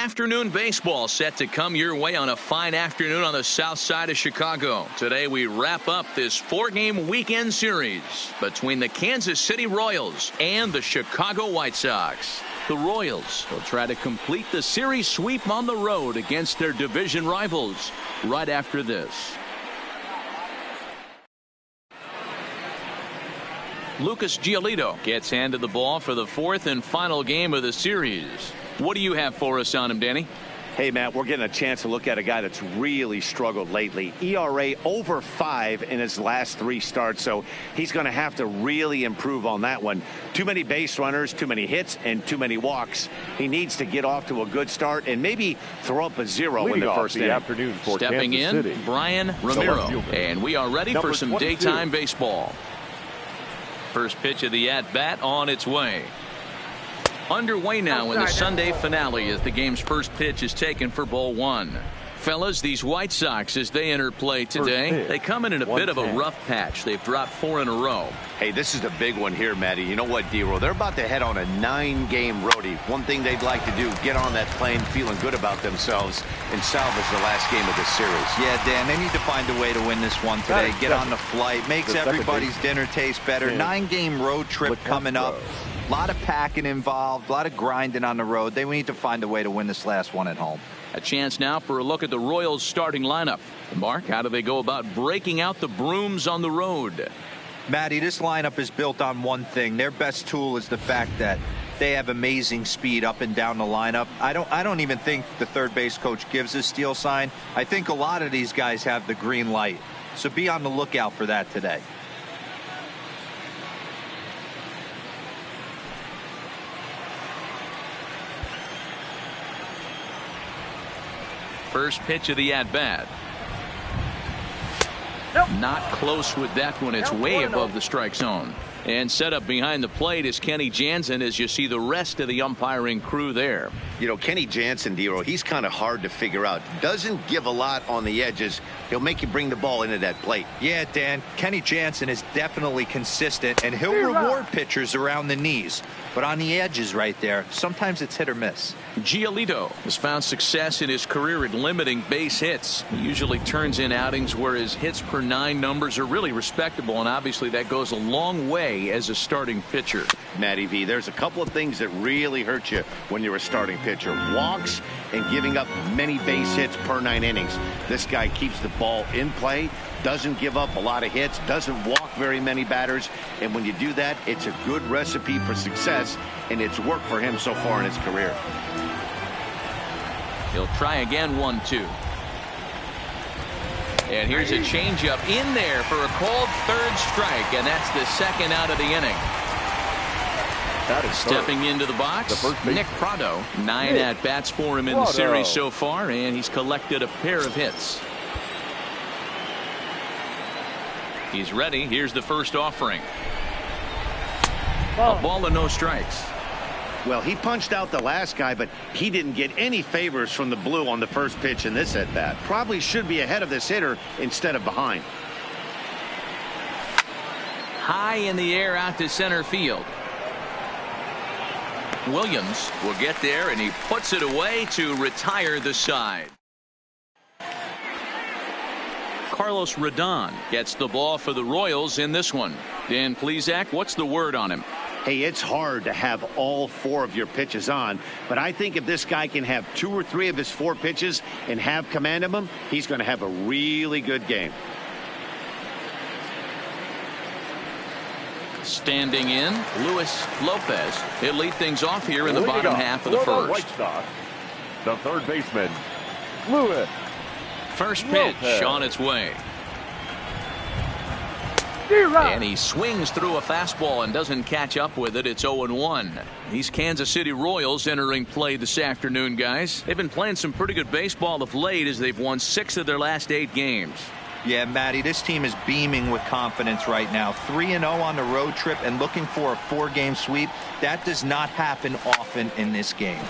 Afternoon baseball set to come your way on a fine afternoon on the south side of Chicago. Today we wrap up this 4-game weekend series between the Kansas City Royals and the Chicago White Sox. The Royals will try to complete the series sweep on the road against their division rivals right after this. Lucas Giolito gets handed the ball for the 4th and final game of the series. What do you have for us on him, Danny? Hey, Matt, we're getting a chance to look at a guy that's really struggled lately. ERA over 5 in his last 3 starts, so he's going to have to really improve on that one. Too many base runners, too many hits, and too many walks. He needs to get off to a good start and maybe throw up a 0 in the first inning. Afternoon for Stepping Kansas in, City, Brian Ramiro. And we are ready for some 22. daytime baseball. First pitch of the at-bat on its way. Underway now in the Sunday finale as the game's first pitch is taken for ball 1. Fellas, these White Sox, as they enter play today, they come in a bit of a rough patch. They've dropped 4 in a row. Hey, this is the big one here, Matty. You know what, D-Roll? They're about to head on a 9-game roadie. One thing they'd like to do, get on that plane feeling good about themselves and salvage the last game of this series. Yeah, Dan, they need to find a way to win this one today. Get on the flight. Makes everybody's dinner taste better. 9-game road trip coming up. A lot of packing involved, a lot of grinding on the road. They need to find a way to win this last one at home. A chance now for a look at the Royals starting lineup. Mark, how do they go about breaking out the brooms on the road? Matty, this lineup is built on one thing. Their best tool is the fact that they have amazing speed up and down the lineup. I don't even think the third base coach gives a steal sign. I think a lot of these guys have the green light. So be on the lookout for that today. First pitch of the at-bat. Not close with that one. It's way above the strike zone. And set up behind the plate is Kenny Jansen as you see the rest of the umpiring crew there. You know, Kenny Jansen, D-Roll, he's kind of hard to figure out. Doesn't give a lot on the edges. He'll make you bring the ball into that plate. Yeah, Dan, Kenny Jansen is definitely consistent, and he'll reward pitchers around the knees. But on the edges right there, sometimes it's hit or miss. Giolito has found success in his career at limiting base hits. He usually turns in outings where his hits per 9 numbers are really respectable, and obviously that goes a long way as a starting pitcher. Matty V, there's a couple of things that really hurt you when you're a starting pitcher. Walks and giving up many base hits per 9 innings. This guy keeps the ball in play, doesn't give up a lot of hits, doesn't walk very many batters, and when you do that, it's a good recipe for success, and it's worked for him so far in his career. He'll try again, 1-2. And here's a changeup in there for a called 3rd strike, and that's the 2nd out of the inning. Stepping into the box, Nick Prado. 9 at-bats for him in the series so far, and he's collected a pair of hits. He's ready. Here's the first offering. A ball and no strikes. Well, he punched out the last guy, but he didn't get any favors from the blue on the first pitch in this at-bat. Probably should be ahead of this hitter instead of behind. High in the air out to center field. Williams will get there, and he puts it away to retire the side. Carlos Rodon gets the ball for the Royals in this one. Dan Plesac, what's the word on him? Hey, it's hard to have all 4 of your pitches on, but I think if this guy can have 2 or 3 of his 4 pitches and have command of them, he's going to have a really good game. Standing in, Luis Lopez. He'll lead things off here in the bottom half of the first. White Sox, the third baseman, Luis. First pitch on its way. And he swings through a fastball and doesn't catch up with it. It's 0-1. These Kansas City Royals entering play this afternoon, guys. They've been playing some pretty good baseball of late as they've won 6 of their last 8 games. Yeah, Matty, this team is beaming with confidence right now. 3-0 on the road trip and looking for a 4-game sweep. That does not happen often in this game.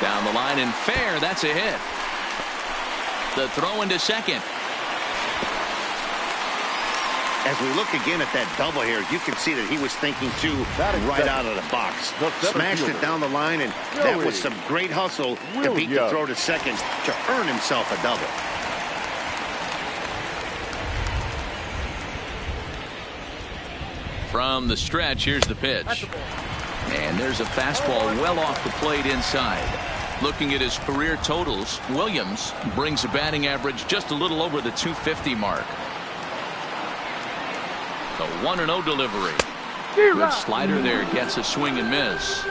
Down the line and fair. That's a hit. The throw into second. As we look again at that double here, you can see that he was thinking too right out of the box. Smashed it down the line, and that was some great hustle to beat the throw to second to earn himself a double. From the stretch, here's the pitch. And there's a fastball well off the plate inside. Looking at his career totals, Williams brings a batting average just a little over the 250 mark. The 1-0 delivery. Good slider there, gets a swing and miss.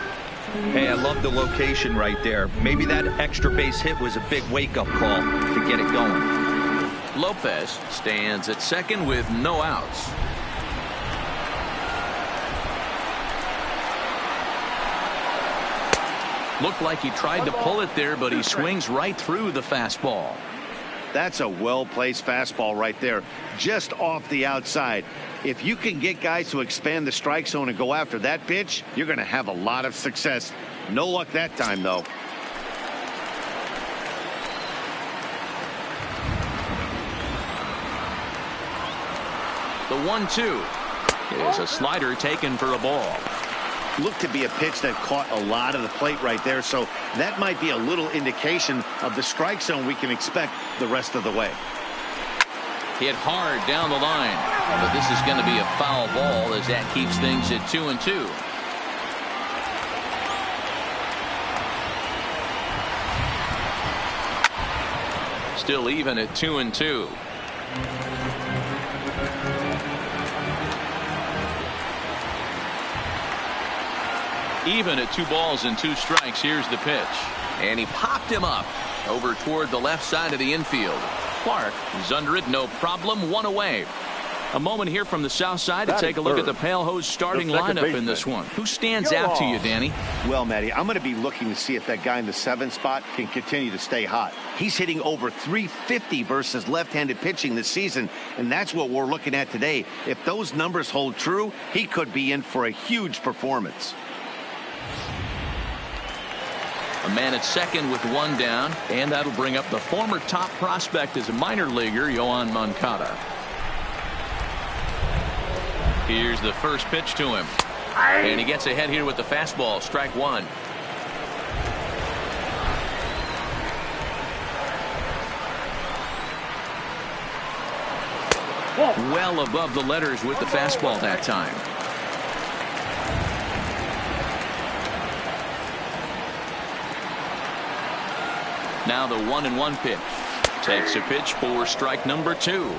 Hey, I love the location right there. Maybe that extra base hit was a big wake-up call to get it going. Lopez stands at second with no outs. Looked like he tried to pull it there, but he swings right through the fastball. That's a well-placed fastball right there, just off the outside. If you can get guys to expand the strike zone and go after that pitch, you're going to have a lot of success. No luck that time, though. The 1-2 is a slider taken for a ball. Looked to be a pitch that caught a lot of the plate right there, so that might be a little indication of the strike zone we can expect the rest of the way. Hit hard down the line, but this is going to be a foul ball as that keeps things at 2-2. Still even at 2-2. Even at 2 balls and 2 strikes. Here's the pitch, and he popped him up over toward the left side of the infield. Clark is under it, no problem, 1 away. A moment here from the south side to take a look at the Pale Hose starting lineup in this one. Who stands out to you, Danny? Well, Matty, I'm going to be looking to see if that guy in the 7th spot can continue to stay hot. He's hitting over 350 versus left-handed pitching this season, and that's what we're looking at today. If those numbers hold true, he could be in for a huge performance. A man at second with 1 down, and that'll bring up the former top prospect as a minor leaguer, Yoán Moncada. Here's the first pitch to him, and he gets ahead here with the fastball. Strike 1. Well above the letters with the fastball that time. Now the 1-1 pitch. Takes a pitch for strike number 2.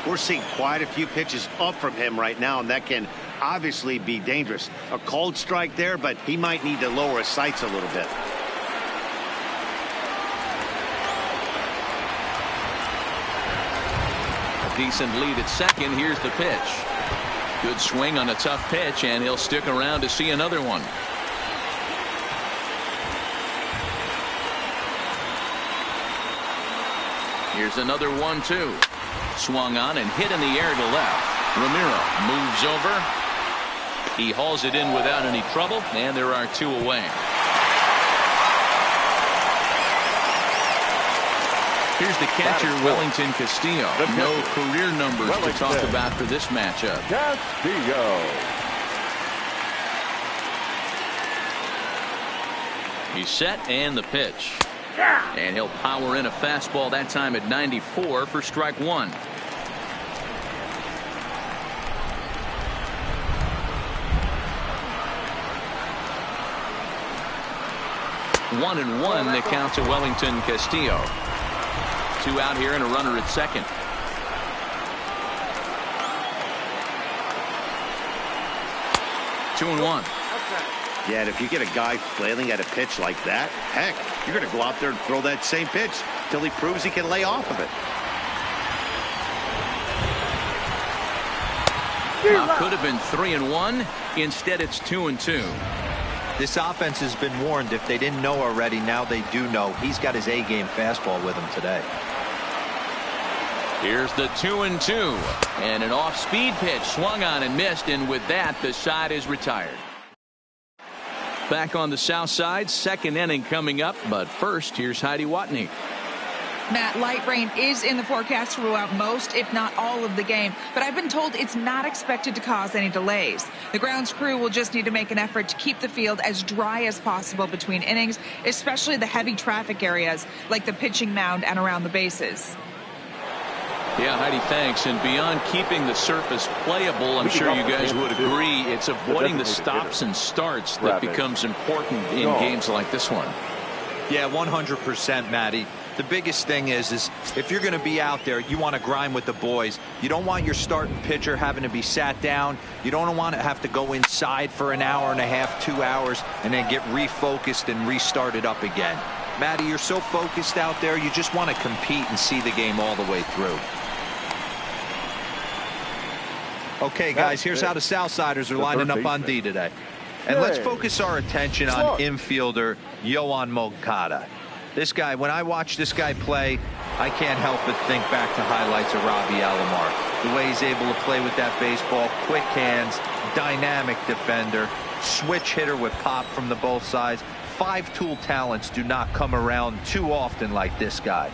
We're seeing quite a few pitches up from him right now, and that can obviously be dangerous. A called strike there, but he might need to lower his sights a little bit. A decent lead at second. Here's the pitch. Good swing on a tough pitch, and he'll stick around to see another one. Here's another 1-2. Swung on and hit in the air to left. Ramiro moves over. He hauls it in without any trouble, and there are 2 away. Here's the catcher, Wellington Castillo. No career numbers to talk about for this matchup. Castillo. He's set, and the pitch. And he'll power in a fastball that time at 94 for strike 1. One and one the count to Wellington Castillo. 2 out here and a runner at second. Two and one. Yeah, and if you get a guy flailing at a pitch like that, heck, you're going to go out there and throw that same pitch till he proves he can lay off of it. Could have been 3-1. Instead, it's 2-2. This offense has been warned. If they didn't know already, now they do know. He's got his A-game fastball with him today. Here's the 2-2. And an off-speed pitch swung on and missed, and with that, the side is retired. Back on the south side, second inning coming up, but first, here's Heidi Watney. Matt, light rain is in the forecast throughout most, if not all, of the game, but I've been told it's not expected to cause any delays. The grounds crew will just need to make an effort to keep the field as dry as possible between innings, especially the heavy traffic areas like the pitching mound and around the bases. Yeah, Heidi, thanks. And beyond keeping the surface playable, I'm sure you guys would agree, it's avoiding the stops and starts that becomes important in games like this one. Yeah, 100%, Matty. The biggest thing is if you're going to be out there, you want to grind with the boys. You don't want your starting pitcher having to be sat down. You don't want to have to go inside for an hour and a half, 2 hours, and then get refocused and restarted up again. Matty, you're so focused out there, you just want to compete and see the game all the way through. Okay, guys, here's how the Southsiders are lining up on D today. And let's focus our attention on infielder Yohan Moncada. This guy, when I watch this guy play, I can't help but think back to highlights of Robbie Alomar. The way he's able to play with that baseball, quick hands, dynamic defender, switch hitter with pop from the both sides. 5-tool talents do not come around too often like this guy.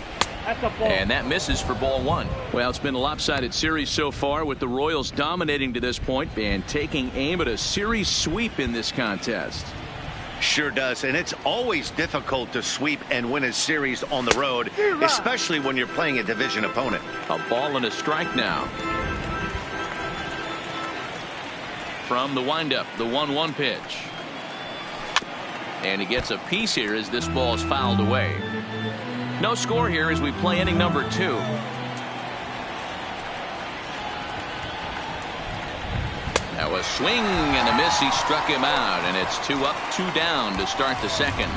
And that misses for ball one. Well, it's been a lopsided series so far, with the Royals dominating to this point and taking aim at a series sweep in this contest. Sure does, and it's always difficult to sweep and win a series on the road, especially when you're playing a division opponent. A ball and a strike now. From the windup, the 1-1 pitch. And he gets a piece here as this ball is fouled away. No score here as we play inning number 2. Now a swing and a miss. He struck him out, and it's 2 up, 2 down to start the second.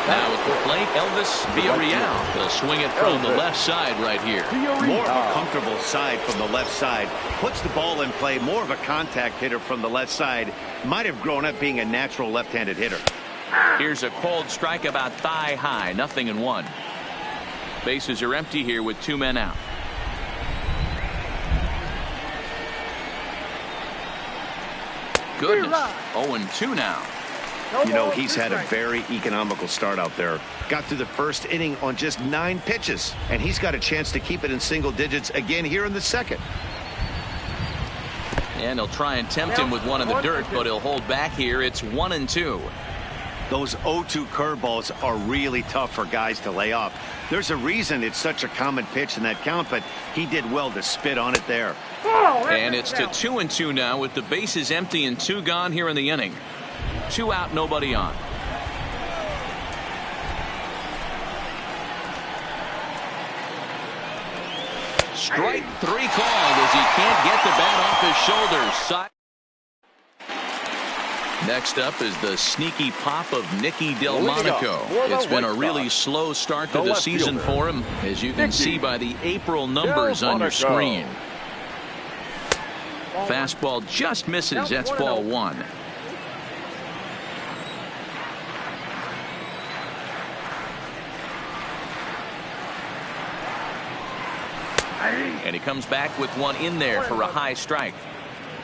Now at the plate, Elvis Villarreal. He'll swing it from the left side right here. More of a comfortable side from the left side. Puts the ball in play. More of a contact hitter from the left side. Might have grown up being a natural left-handed hitter. Here's a cold strike about thigh high. 0-1. Bases are empty here with 2 men out. Goodness. 0-2 now. You know, he's had a very economical start out there. Got through the first inning on just 9 pitches, and he's got a chance to keep it in single digits again here in the second. And he'll try and tempt him with one in the dirt, but he'll hold back here. It's 1-2. Those 0-2 curveballs are really tough for guys to lay off. There's a reason it's such a common pitch in that count, but he did well to spit on it there. And it's to 2-2 now with the bases empty and 2 gone here in the inning. 2 out, nobody on. Strike 3 called as he can't get the bat off his shoulders. Next up is the sneaky pop of Nicky Delmonico. It's been a really slow start to the season for him, as you can see by the April numbers on your screen. Fastball just misses. That's ball 1. And he comes back with one in there for a high strike.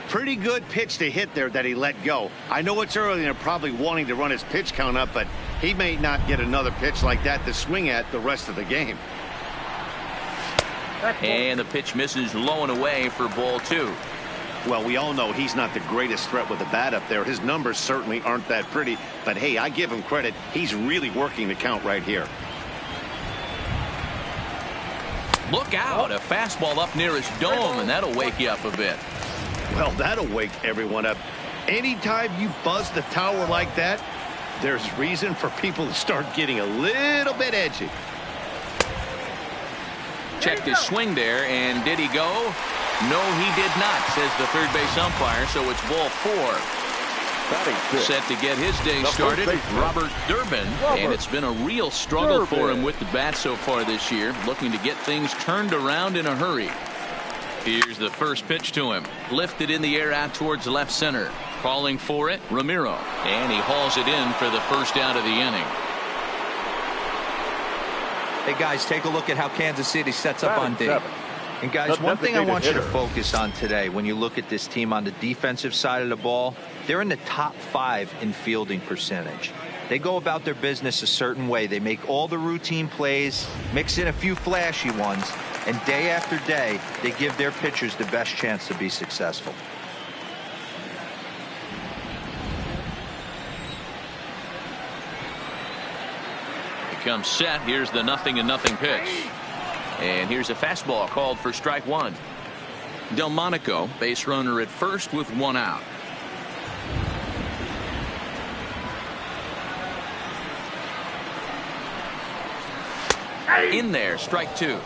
Pretty good pitch to hit there that he let go. I know it's early and they're probably wanting to run his pitch count up, but he may not get another pitch like that to swing at the rest of the game. And the pitch misses low and away for ball 2. Well, we all know he's not the greatest threat with the bat up there. His numbers certainly aren't that pretty, but hey, I give him credit. He's really working the count right here. Look out, a fastball up near his dome, and that'll wake you up a bit. Well, that'll wake everyone up. Anytime you buzz the tower like that, there's reason for people to start getting a little bit edgy. Checked his swing there, and did he go? No, he did not, says the third base umpire, so it's ball 4. Set to get his day started, Robert Durbin, and it's been a real struggle for him with the bat so far this year, looking to get things turned around in a hurry. Here's the first pitch to him, lifted in the air out towards left center. Calling for it, Ramiro, and he hauls it in for the first out of the inning. Hey guys, take a look at how Kansas City sets up on D. And guys, one thing I want you to focus on today when you look at this team on the defensive side of the ball, they're in the top 5 in fielding percentage. They go about their business a certain way. They make all the routine plays, mix in a few flashy ones, and day after day, they give their pitchers the best chance to be successful. He comes set. Here's the 0-0 pitch. And here's a fastball called for strike one. Delmonico, base runner at first with one out. In there, strike two.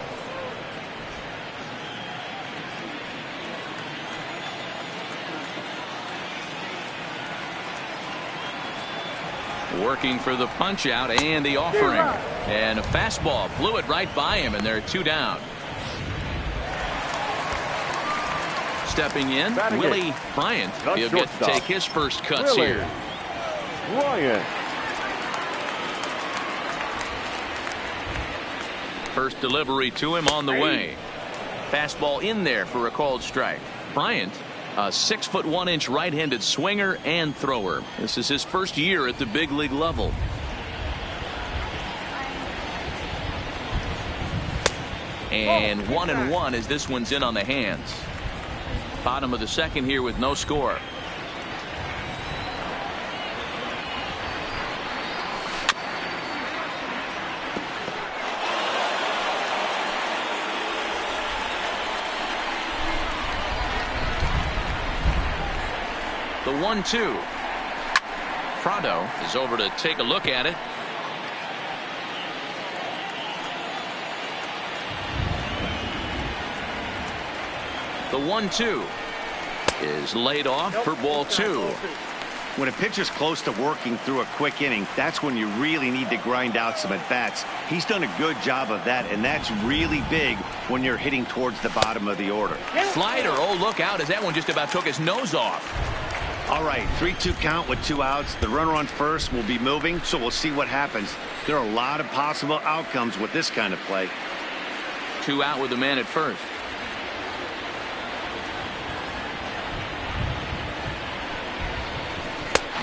Working for the punch out and the offering. And a fastball blew it right by him, and they're two down. Stepping in, Willie Bryant. He'll get to take his first cuts here. Bryant. First delivery to him on the way. Fastball in there for a called strike. Bryant, a 6'1" right-handed swinger and thrower. This is his first year at the big league level. And 1-1 as this one's in on the hands. Bottom of the second here with no score. The 1-2. Prado is over to take a look at it. The 1-2 is laid off for ball two. When a pitcher's close to working through a quick inning, that's when you really need to grind out some at-bats. He's done a good job of that, and that's really big when you're hitting towards the bottom of the order. Slider, oh, look out, as that one just about took his nose off. All right, 3-2 count with 2 outs. The runner on first will be moving, so we'll see what happens. There are a lot of possible outcomes with this kind of play. 2 out with the man at first.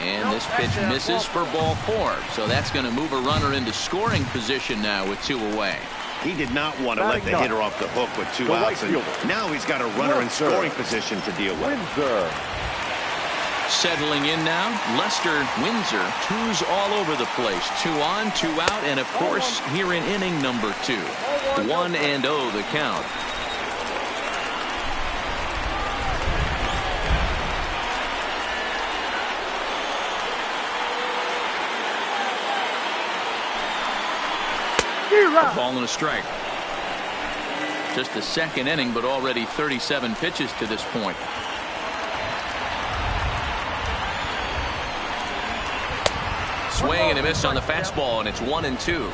And this pitch misses for ball 4. So that's going to move a runner into scoring position now with 2 away. He did not want to let the hitter off the hook with 2 outs. And now he's got a runner in scoring position to deal with. Settling in now, Lester Windsor. 2s all over the place. 2 on, 2 out, and of course here in inning number 2. 1-0 the count. A ball and a strike. Just the second inning, but already 37 pitches to this point. Swing and a miss on the fastball, and it's 1-2.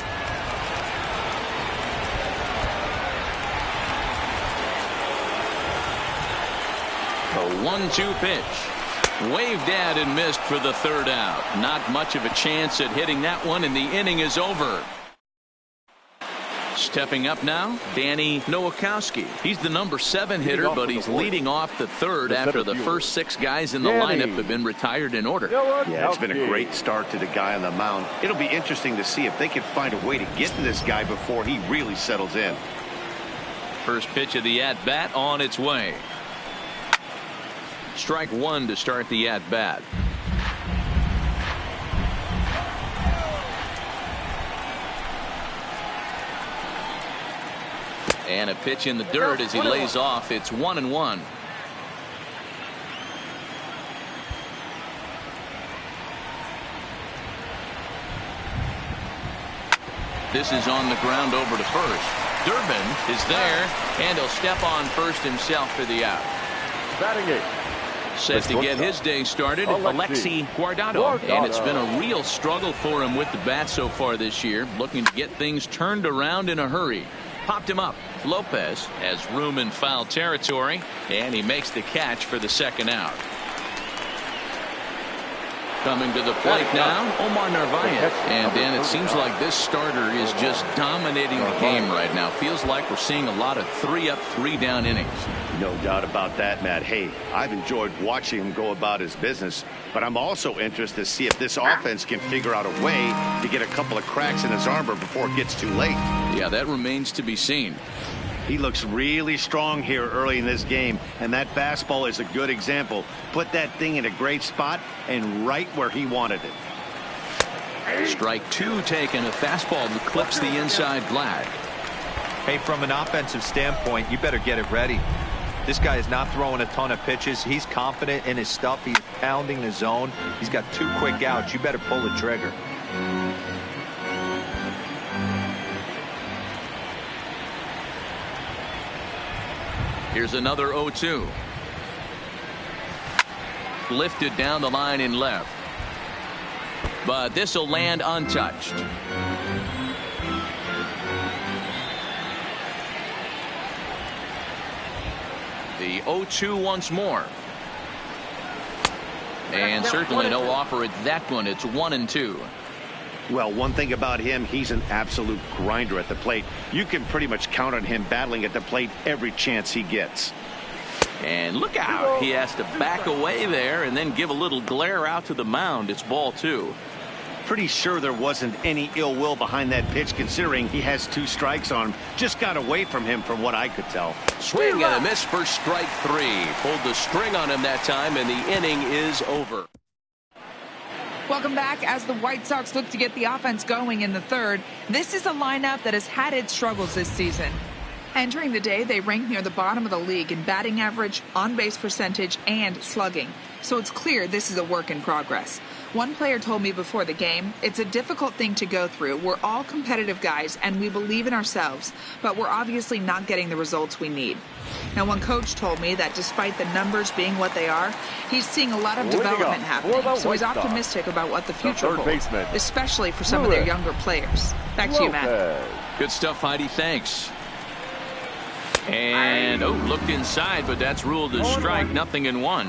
A 1-2 pitch. Waved at and missed for the 3rd out. Not much of a chance at hitting that one, and the inning is over. Stepping up now, Danny Nowakowski. He's the number 7 hitter, but he's leading off the 3rd after the first 6 guys in the lineup have been retired in order. Yeah, it's been a great start to the guy on the mound. It'll be interesting to see if they can find a way to get to this guy before he really settles in. First pitch of the at-bat on its way. Strike 1 to start the at-bat. And a pitch in the dirt as he lays off. It's 1-1. This is on the ground over to first. Durbin is there, and he'll step on first himself for the out. Batting it. Set to get his day started, Alexi Guardado. And it's been a real struggle for him with the bat so far this year. Looking to get things turned around in a hurry. Popped him up. Lopez has room in foul territory, and he makes the catch for the second out. Coming to the plate now, Omar Narvaez. And Dan, it seems like this starter is just dominating the game right now. Feels like we're seeing a lot of 3-up, 3-down innings. No doubt about that, Matt. Hey, I've enjoyed watching him go about his business, but I'm also interested to see if this offense can figure out a way to get a couple of cracks in his armor before it gets too late. Yeah, that remains to be seen. He looks really strong here early in this game, and that fastball is a good example. Put that thing in a great spot and right where he wanted it. Strike 2 taken. A fastball that clips the inside flat. Hey, from an offensive standpoint, you better get it ready. This guy is not throwing a ton of pitches. He's confident in his stuff. He's pounding the zone. He's got 2 quick outs. You better pull the trigger. Here's another 0-2. Lifted down the line in left. But this will land untouched. The 0-2 once more. And certainly no offer at that one. It's 1-2. Well, one thing about him, he's an absolute grinder at the plate. You can pretty much count on him battling at the plate every chance he gets. And look out. He has to back away there and then give a little glare out to the mound. It's ball 2. Pretty sure there wasn't any ill will behind that pitch, considering he has 2 strikes on him. Just got away from him from what I could tell. Swing and a miss for strike 3. Pulled the string on him that time, and the inning is over. Welcome back. As the White Sox look to get the offense going in the third, this is a lineup that has had its struggles this season. Entering the day, they rank near the bottom of the league in batting average, on-base percentage, and slugging. So it's clear this is a work in progress. One player told me before the game, it's a difficult thing to go through. We're all competitive guys, and we believe in ourselves, but we're obviously not getting the results we need. Now, one coach told me that despite the numbers being what they are, he's seeing a lot of development happening, so he's optimistic about what the future holds, especially for some of their younger players. Back to you, Matt. Good stuff, Heidi. Thanks. And, looked inside, but that's ruled a strike. 0-1.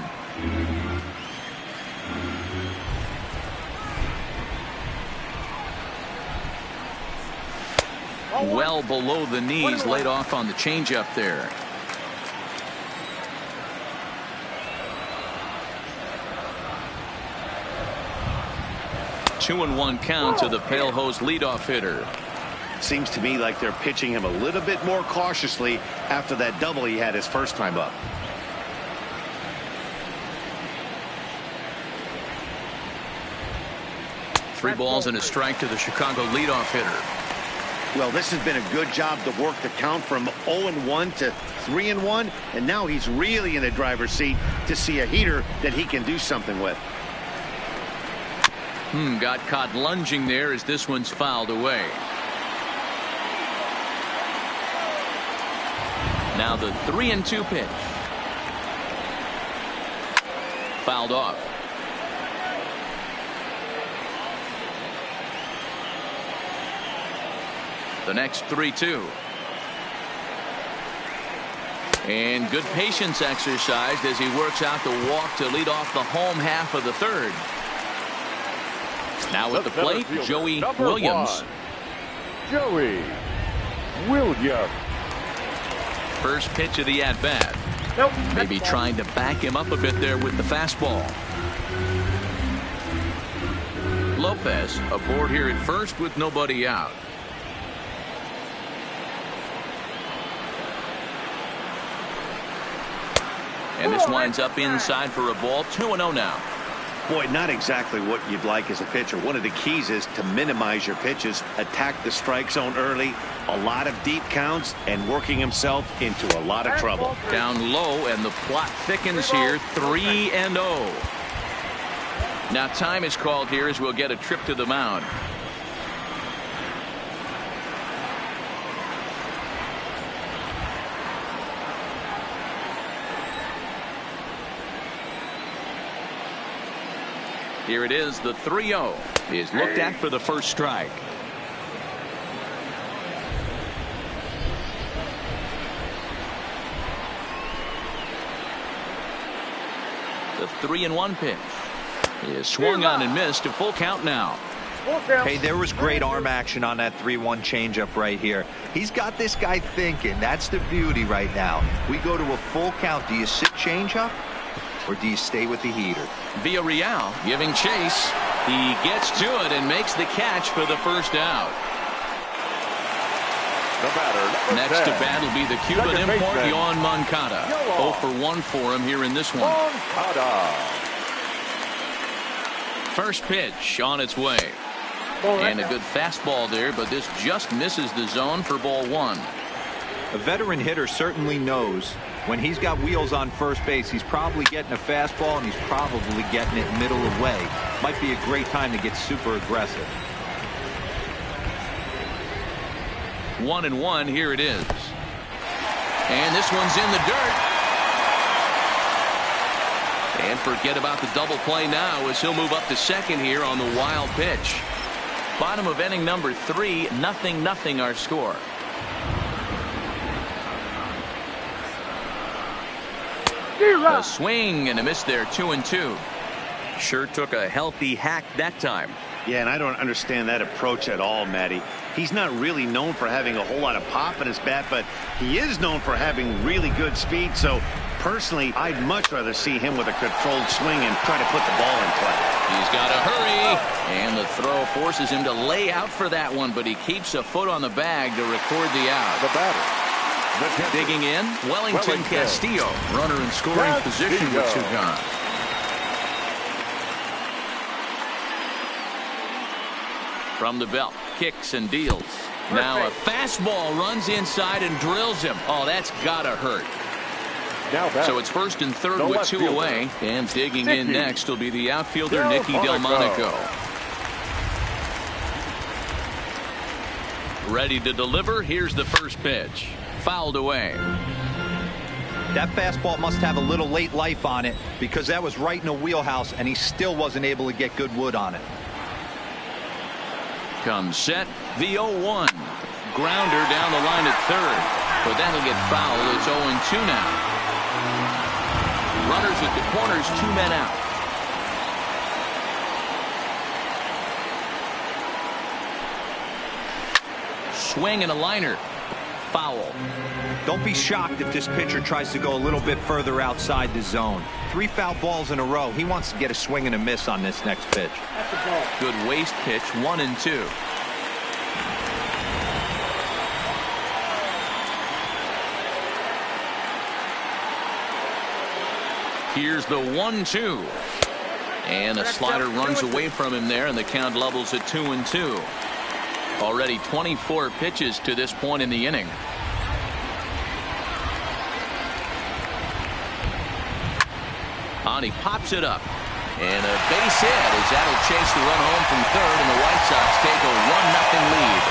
Well below the knees, laid off on the changeup there. Two and 1 count to the Pale Hose leadoff hitter. Seems to me like they're pitching him a little bit more cautiously after that double he had his first time up. Three balls and a strike to the Chicago leadoff hitter. Well, this has been a good job to work the count from 0-1 to 3-1, and now he's really in the driver's seat to see a heater that he can do something with. Got caught lunging there as this one's fouled away. Now the 3-2 pitch. Fouled off. The next 3-2. And good patience exercised as he works out the walk to lead off the home half of the third. Now at the plate, Joey Williams. Joey Williams. First pitch of the at-bat. Maybe trying to back him up a bit there with the fastball. Lopez aboard here at first with nobody out. And this winds up inside for a ball. 2-0 now. Boy, not exactly what you'd like as a pitcher. One of the keys is to minimize your pitches, attack the strike zone early, a lot of deep counts, and working himself into a lot of trouble. Down low, and the plot thickens here. 3-0. Now time is called here as we'll get a trip to the mound. Here it is. The 3-0 is looked at for the first strike. The 3-1 pitch. He is swung on and missed. A full count now. Hey, there was great arm action on that 3-1 changeup right here. He's got this guy thinking. That's the beauty right now. We go to a full count. Do you sit changeup or do you stay with the heater? Villarreal giving chase. He gets to it and makes the catch for the first out. The batter, Next to bat will be the Cuban Second import, baseman. Yohan Moncada. 0 for 1 for him here in this one. Moncada. First pitch on its way. And a good fastball there, but this just misses the zone for ball 1. A veteran hitter certainly knows when he's got wheels on first base, he's probably getting a fastball and he's probably getting it middle away. Might be a great time to get super aggressive. 1-1, here it is. And this one's in the dirt. And forget about the double play now as he'll move up to second here on the wild pitch. Bottom of inning number 3, 0-0 our score. A swing and a miss there, 2-2. Sure took a healthy hack that time. Yeah, and I don't understand that approach at all, Matty. He's not really known for having a whole lot of pop in his bat, but he is known for having really good speed. So personally, I'd much rather see him with a controlled swing and try to put the ball in play. He's got to hurry, and the throw forces him to lay out for that one, but he keeps a foot on the bag to record the out. The batter. Digging in, Wellington Castillo, runner in scoring position with 2 gone. From the belt, kicks and deals. Now a fastball runs inside and drills him. Oh, that's gotta hurt. So it's first and third with 2 away, and digging in next will be the outfielder Nicky Delmonico. Ready to deliver. Here's the first pitch. Fouled away. That fastball must have a little late life on it because that was right in a wheelhouse and he still wasn't able to get good wood on it. Comes set. The 0-1. Grounder down the line at third, but that'll get fouled. It's 0-2 now. Runners at the corners, 2 men out. Swing and a liner. Foul. Don't be shocked if this pitcher tries to go a little bit further outside the zone. 3 foul balls in a row. He wants to get a swing and a miss on this next pitch. Good waste pitch, 1-2. Here's the 1-2. And a slider runs away from him there, and the count levels at 2-2. Already 24 pitches to this point in the inning. On, he pops it up. And a base hit as that'll chase the run home from third, and the White Sox take a 1-0 lead.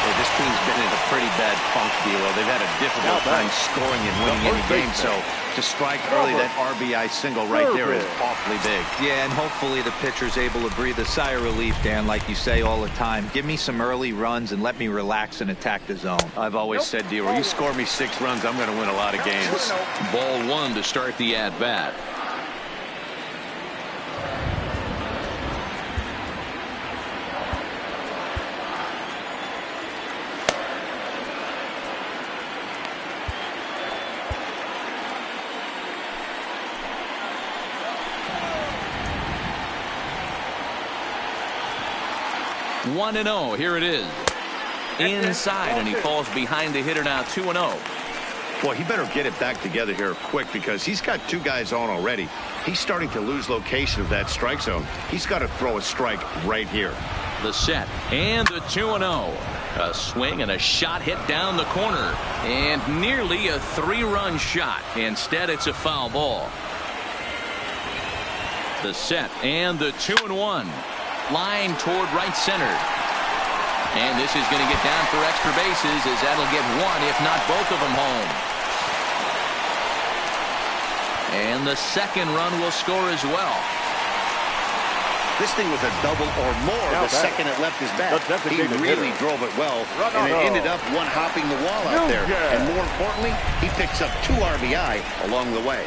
Well, this team's been in a pretty bad funk, D'Lo. They've had a difficult time scoring and winning any game, so to strike early, that RBI single right there is awfully big. Yeah, and hopefully the pitcher's able to breathe a sigh of relief, Dan, like you say all the time. Give me some early runs and let me relax and attack the zone. I've always said, D'Lo, you score me 6 runs, I'm going to win a lot of games. Ball 1 to start the at-bat. One 1-0. Here it is. Inside, and he falls behind the hitter now. 2-0. Boy, he better get it back together here quick because he's got 2 guys on already. He's starting to lose location of that strike zone. He's got to throw a strike right here. The set and the 2-0. A swing and a shot hit down the corner, and nearly a 3-run shot. Instead, it's a foul ball. The set and the 2-1. Line toward right center. And this is going to get down for extra bases as that'll get 1, if not both of them home. And the second run will score as well. This thing was a double or more the second it left his bat. He really drove it well, and it ended up one-hopping the wall out there. And more importantly, he picks up 2 RBI along the way.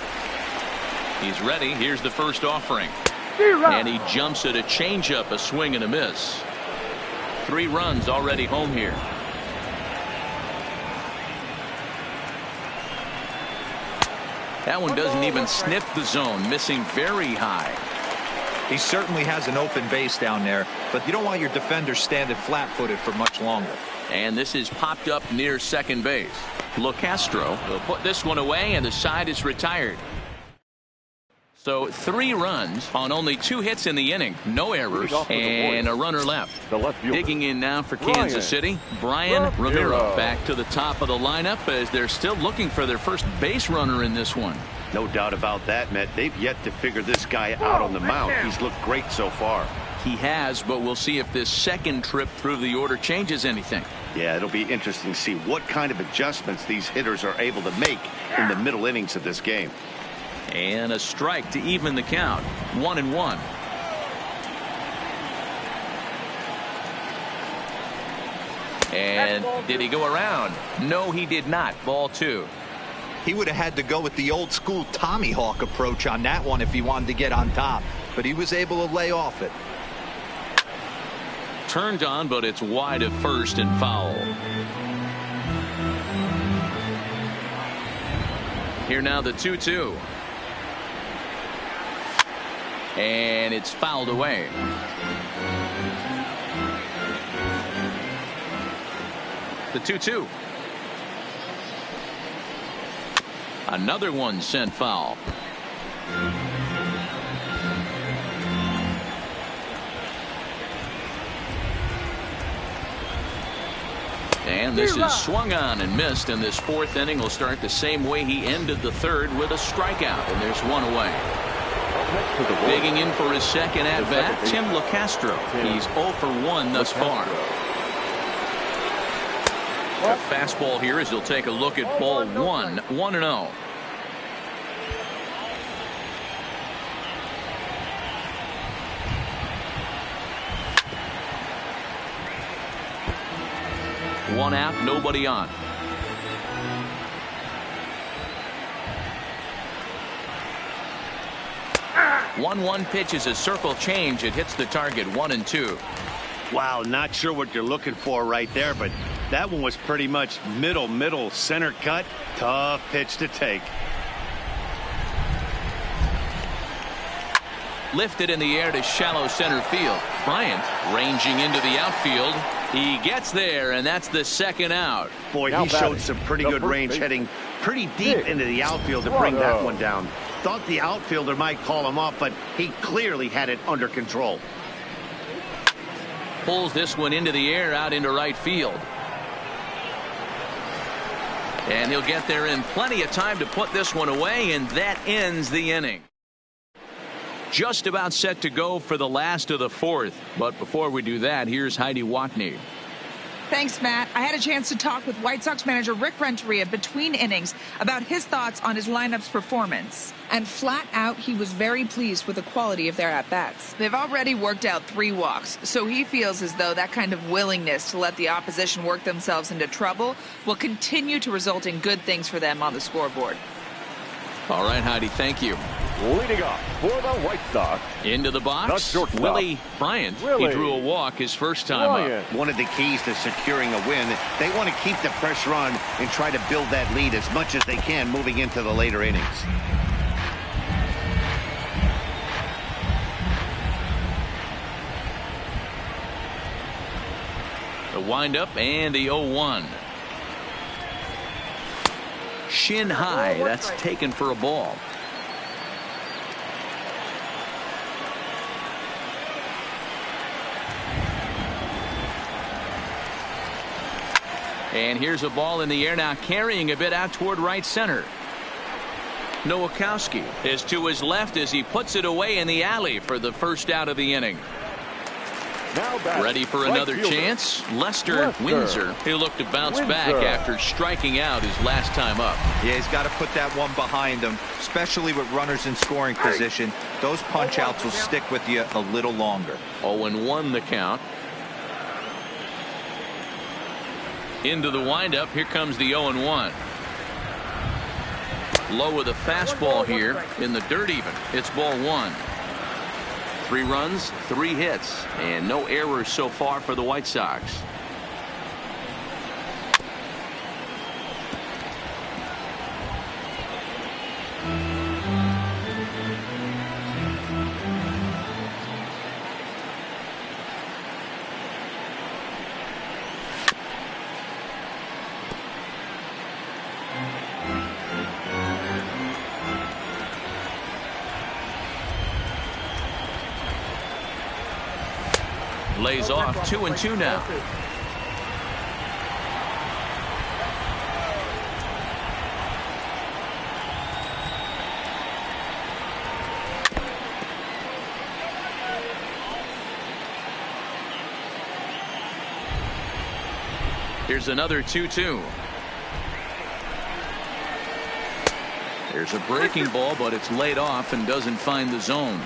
He's ready. Here's the first offering. And he jumps at a changeup, a swing and a miss. 3 runs already home here. That one doesn't even sniff the zone, missing very high. He certainly has an open base down there, but you don't want your defender standing flat-footed for much longer. And this is popped up near second base. LoCastro will put this one away, and the side is retired. So 3 runs on only 2 hits in the inning. No errors and a runner left. Digging in now for Kansas City, Brian Ramiro back to the top of the lineup as they're still looking for their first base runner in this one. No doubt about that, Matt. They've yet to figure this guy out on the mound. He's looked great so far. He has, but we'll see if this second trip through the order changes anything. Yeah, it'll be interesting to see what kind of adjustments these hitters are able to make in the middle innings of this game. And a strike to even the count. 1-1. And did he go around? No, he did not. Ball 2. He would have had to go with the old school Tommy Hawk approach on that one if he wanted to get on top, but he was able to lay off it. Turned on, but it's wide of first and foul. Here now the 2-2. And it's fouled away. The 2-2. Another one sent foul. And this is swung on and missed, and this 4th inning will start the same way he ended the 3rd with a strikeout, and there's 1 away. Digging in for his second at-bat, Tim LoCastro. He's 0 for 1 thus far. A fastball here as he'll take a look at ball 1. 1-0. One out, nobody on. One pitch is a circle change. It hits the target. 1-2. Wow, not sure what you're looking for right there, but that one was pretty much middle center cut. Tough pitch to take. Lifted in the air to shallow center field. Bryant ranging into the outfield. He gets there, and that's the 2nd out. Boy, he showed some pretty good range, heading pretty deep into the outfield to bring that one down. Thought the outfielder might call him off, but he clearly had it under control. Pulls this one into the air out into right field. And he'll get there in plenty of time to put this one away, and that ends the inning. Just about set to go for the last of the 4th. But before we do that, here's Heidi Watney. Thanks, Matt. I had a chance to talk with White Sox manager Rick Renteria between innings about his thoughts on his lineup's performance. And flat out, he was very pleased with the quality of their at-bats. They've already worked out 3 walks, so he feels as though that kind of willingness to let the opposition work themselves into trouble will continue to result in good things for them on the scoreboard. All right, Heidi, thank you. Leading off for the White Sox. Into the box, Willie Bryant. He drew a walk his first time up. One of the keys to securing a win, they want to keep the pressure on and try to build that lead as much as they can moving into the later innings. The windup and the 0-1. Shin high, that's taken for a ball. And here's a ball in the air now, carrying a bit out toward right center. Nowakowski is to his left as he puts it away in the alley for the first out of the inning. Ready for another chance? Lester Windsor. He'll look to bounce back after striking out his last time up. Yeah, he's got to put that one behind him, especially with runners in scoring position. Those punch outs will stick with you a little longer. 0-1 the count. Into the windup. Here comes the 0-1. Low with a fastball here in the dirt even. It's ball 1. 3 runs, 3 hits, and no errors so far for the White Sox. Lays off 2-2 now. Here's another 2-2. There's a breaking ball, but it's laid off and doesn't find the zone.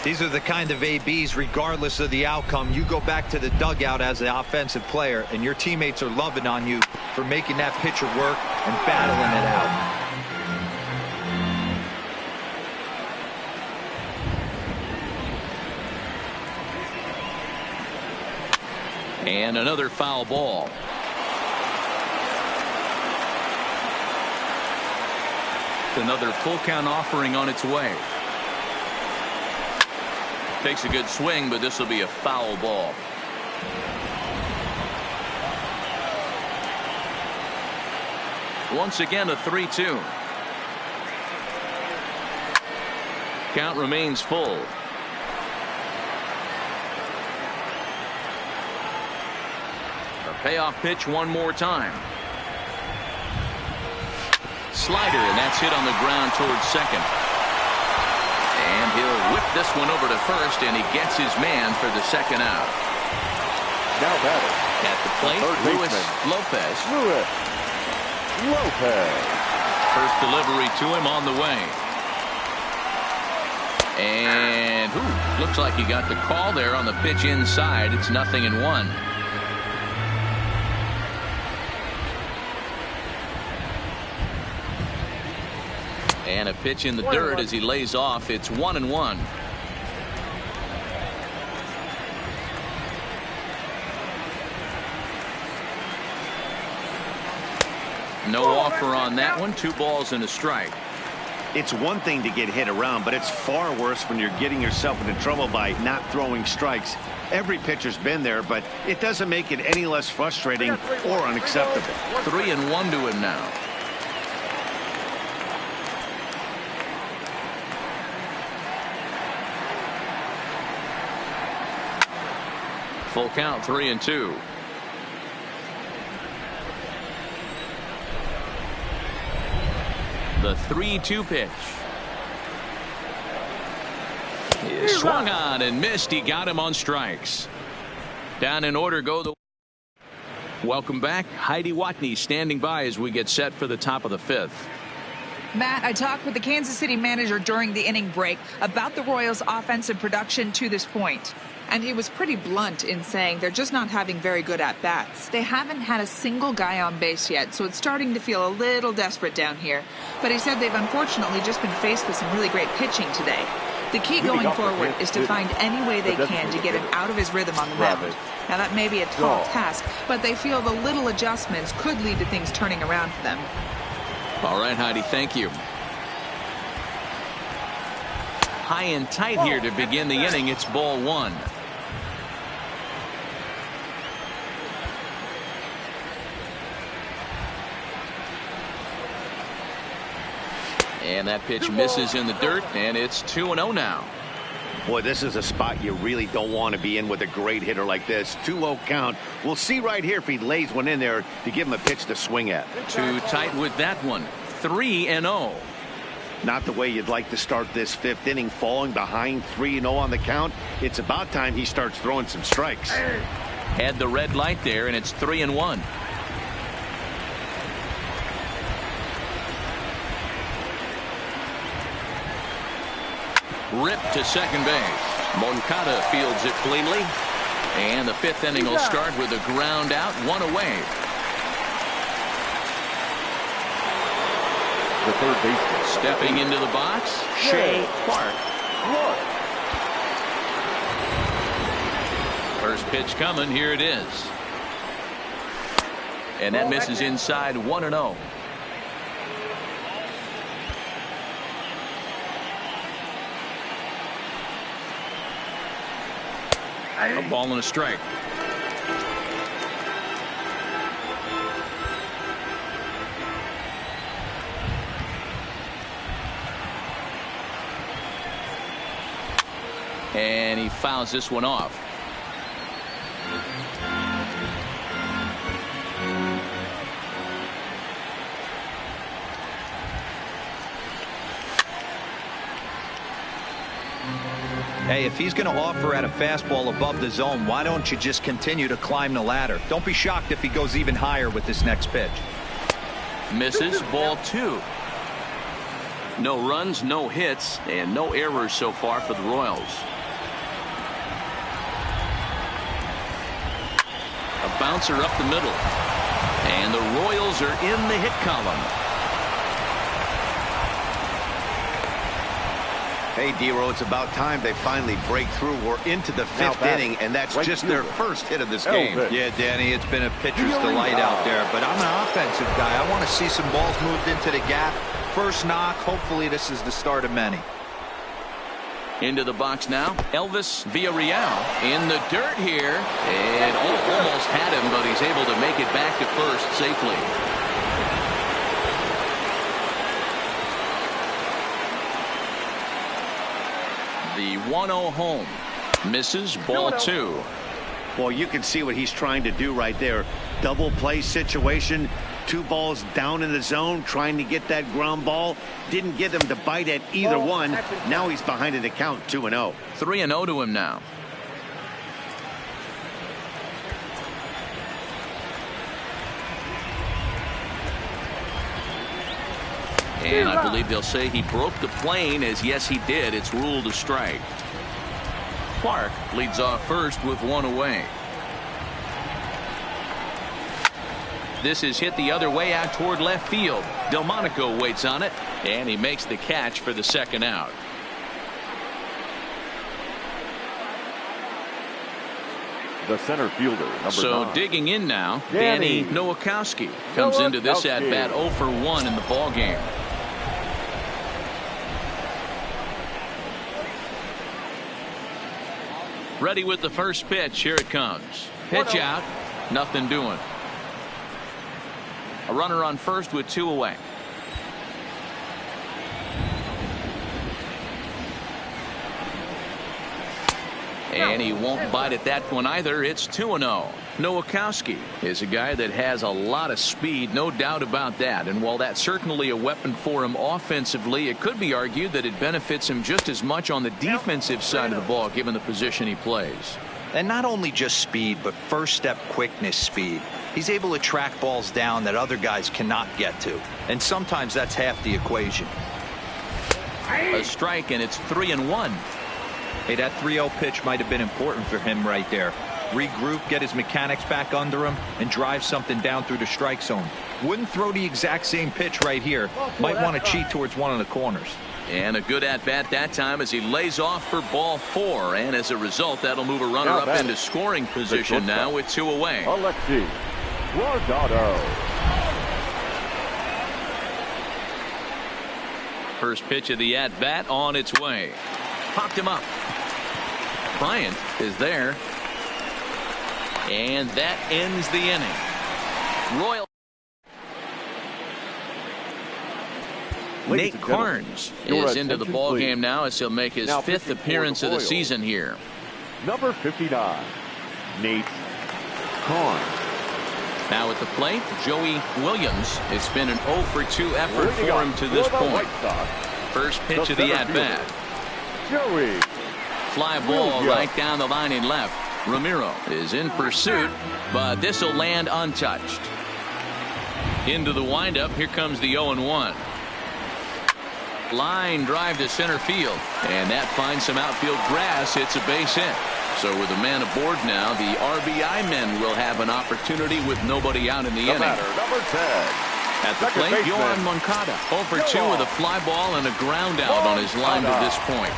These are the kind of ABs, regardless of the outcome, you go back to the dugout as the offensive player, and your teammates are loving on you for making that pitcher work and battling it out. And another foul ball. Another full count offering on its way. Takes a good swing, but this will be a foul ball. Once again, a 3-2. Count remains full. A payoff pitch one more time. Slider, and that's hit on the ground towards second. And he'll whip this one over to first, and he gets his man for the second out. Now batting at the plate, Luis Lopez. First delivery to him on the way. And looks like he got the call there on the pitch inside. It's 0-1. And a pitch in the dirt as he lays off. It's 1-1. No offer on that one. 2 balls and a strike. It's one thing to get hit around, but it's far worse when you're getting yourself into trouble by not throwing strikes. Every pitcher's been there, but it doesn't make it any less frustrating or unacceptable. 3-1 to him now. Full count, 3-2. The 3-2 pitch. He swung on and missed. He got him on strikes. Down in order go the. Welcome back. Heidi Watney standing by as we get set for the top of the 5th. Matt, I talked with the Kansas City manager during the inning break about the Royals' offensive production to this point. And he was pretty blunt in saying they're just not having very good at-bats. They haven't had a single guy on base yet, so it's starting to feel a little desperate down here. But he said they've unfortunately just been faced with some really great pitching today. The key going forward is to find any way they can to get him out of his rhythm on the mound. Now, that may be a tall task, but they feel the little adjustments could lead to things turning around for them. All right, Heidi, thank you. High and tight here to begin the inning. It's ball 1. And that pitch misses in the dirt, and it's 2-0 now. Boy, this is a spot you really don't want to be in with a great hitter like this. 2-0 count. We'll see right here if he lays one in there to give him a pitch to swing at. Too tight with that one. 3-0. Not the way you'd like to start this 5th inning, falling behind 3-0 on the count. It's about time he starts throwing some strikes. Had the red light there, and it's 3-1. Ripped to second base. Moncada fields it cleanly. And the 5th inning will start with a ground out, 1 away. the third baseman. Stepping into the box, Shay Clark. First pitch coming. Here it is. And that misses inside 1-0. A ball and a strike. And he fouls this one off. Hey, if he's going to offer at a fastball above the zone, why don't you just continue to climb the ladder? Don't be shocked if he goes even higher with this next pitch. Misses, ball 2. No runs, no hits, and no errors so far for the Royals. A bouncer up the middle. And the Royals are in the hit column. Hey, D-Row, it's about time they finally break through. We're into the 5th inning, and that's just their first hit of this game. Yeah, Danny, it's been a pitcher's delight out there, but I'm an offensive guy. I want to see some balls moved into the gap. First knock. Hopefully this is the start of many. Into the box now, Elvis Villarreal in the dirt here, and almost had him, but he's able to make it back to first safely. The 1-0 home. Misses, ball 2. Well, you can see what he's trying to do right there. Double play situation. 2 balls down in the zone, trying to get that ground ball. Didn't get him to bite at either one. Now he's behind in the count, 2-0. 3-0 to him now. And I believe they'll say he broke the plane, as yes he did. It's ruled a strike. Clark leads off first with 1 away. This is hit the other way out toward left field. Delmonico waits on it, and he makes the catch for the second out. The center fielder, number 9. Digging in now, Danny Nowakowski comes into this at bat 0 for 1 in the ball game. Ready with the first pitch. Here it comes. Pitch out. Nothing doing. A runner on first with 2 away. And he won't bite at that one either. It's 2-0. Nowakowski is a guy that has a lot of speed, no doubt about that. And while that's certainly a weapon for him offensively, it could be argued that it benefits him just as much on the defensive side of the ball, given the position he plays. And not only just speed, but first step quickness speed. He's able to track balls down that other guys cannot get to. And sometimes that's half the equation. A strike, and it's 3-1. Hey, that 3-0 pitch might have been important for him right there. Regroup, get his mechanics back under him, and drive something down through the strike zone. Wouldn't throw the exact same pitch right here. Might want to cheat towards one of the corners. And a good at-bat that time as he lays off for ball 4. And as a result, that'll move a runner up into scoring position now with 2 away. Alexi Guardado. First pitch of the at-bat on its way. Popped him up. Bryant is there. And that ends the inning. Royal. Nate Carnes is into the ball game now as he'll make his 5th appearance of the season here. Number 59, Nate Carnes. Now at the plate, Joey Williams. It's been an 0 for 2 effort for him to this point. First pitch of the at-bat. Joey. Fly ball right down the line in left. Ramiro is in pursuit, but this will land untouched. Into the windup. Here comes the 0-1. Line drive to center field, and that finds some outfield grass. It's a base hit. So with a man aboard now, the RBI men will have an opportunity with nobody out in the inning. Batter, number 10, At the plate, Yohan Moncada. 0 for 2 with a fly ball and a ground out on his line to this point.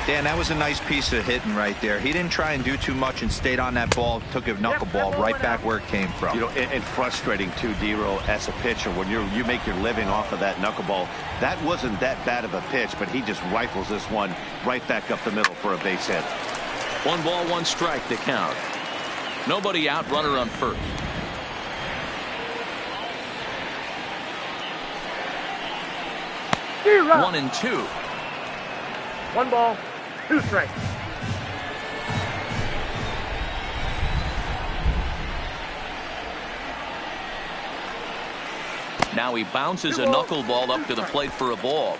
Dan, that was a nice piece of hitting right there. He didn't try and do too much and stayed on that ball, took a knuckleball right back where it came from. You know, and frustrating too, D-Roll, as a pitcher, when you make your living off of that knuckleball. That wasn't that bad of a pitch, but he just rifles this one right back up the middle for a base hit. 1 ball, 1 strike to count. Nobody out, runner on first. Zero. 1 and 2. 1 ball, 2 strikes. Now he bounces a knuckleball up to the plate for a ball.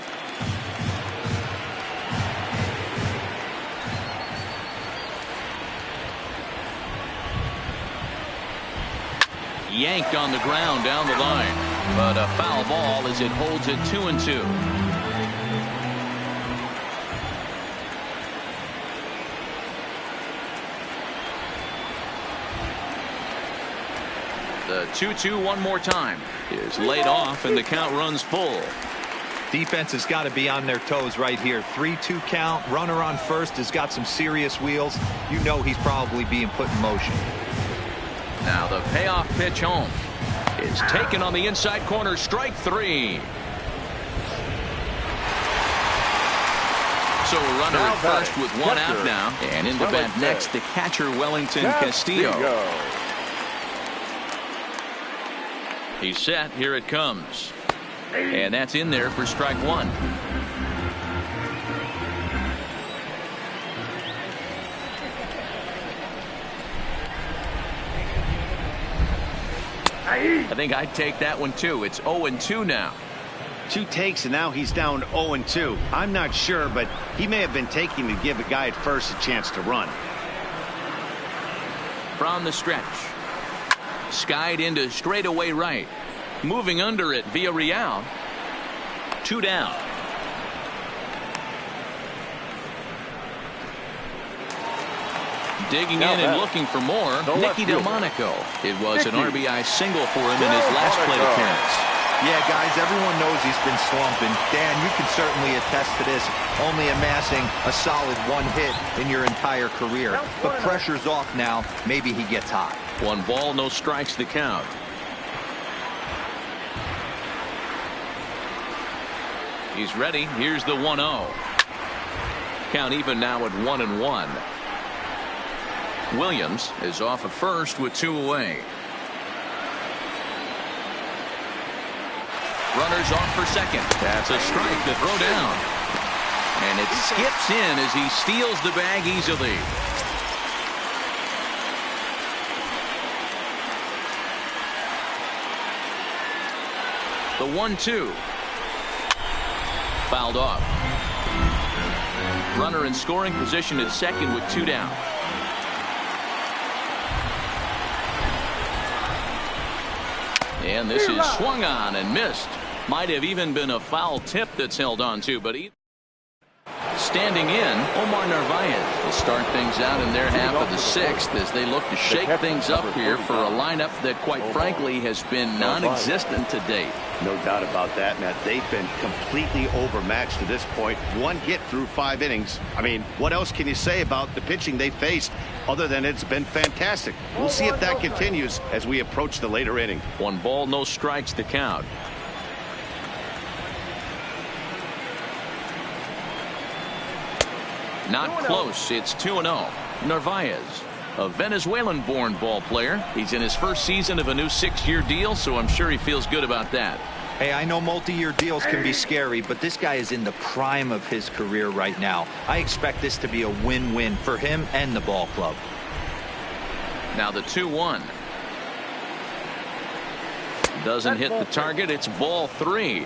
Yanked on the ground down the line, but a foul ball as it holds it 2-2. The 2-2 one more time is laid off and the count runs full. Defense has got to be on their toes right here. 3-2 count. Runner on first has got some serious wheels. You know he's probably being put in motion. Now the payoff pitch home is taken on the inside corner. Strike 3. So a runner at first with 1 out now. And in the bat next, the catcher Wellington Castillo. He's set. Here it comes. And that's in there for strike 1. I think I'd take that one too. It's 0-2 now. 2 takes and now he's down 0-2. I'm not sure, but he may have been taking to give a guy at first a chance to run. From the stretch. Skied into straightaway right. Moving under it via Real. 2 down. Digging in and looking for more, Nicky Delmonico. It was an RBI single for him in his last plate appearance. Yeah, guys, everyone knows he's been slumping. Dan, you can certainly attest to this, only amassing a solid 1 hit in your entire career. But pressure's off now. Maybe he gets hot. 1 ball, no strikes to count. He's ready. Here's the 1-0. Count even now at 1-1. Williams is off at first with 2 away. Runners off for second. That's a strike to throw down. And it skips in as he steals the bag easily. The 1-2. Fouled off. Runner in scoring position at second with 2 down. And this is swung on and missed. Might have even been a foul tip that's held on to, but standing in, Omar Narvaez will start things out in their half of the 6th as they look to shake things up here for a lineup that, quite frankly, has been non-existent to date. No doubt about that, Matt. They've been completely overmatched to this point. 1 hit through 5 innings. I mean, what else can you say about the pitching they faced other than it's been fantastic? We'll see if that continues as we approach the later inning. 1 ball, no strikes to count. Not close. It's 2-0. Narvaez, a Venezuelan-born ball player. He's in his first season of a new 6-year deal, so I'm sure he feels good about that. Hey, I know multi-year deals can be scary, but this guy is in the prime of his career right now. I expect this to be a win-win for him and the ball club. Now the 2-1. Doesn't hit the target. It's ball 3.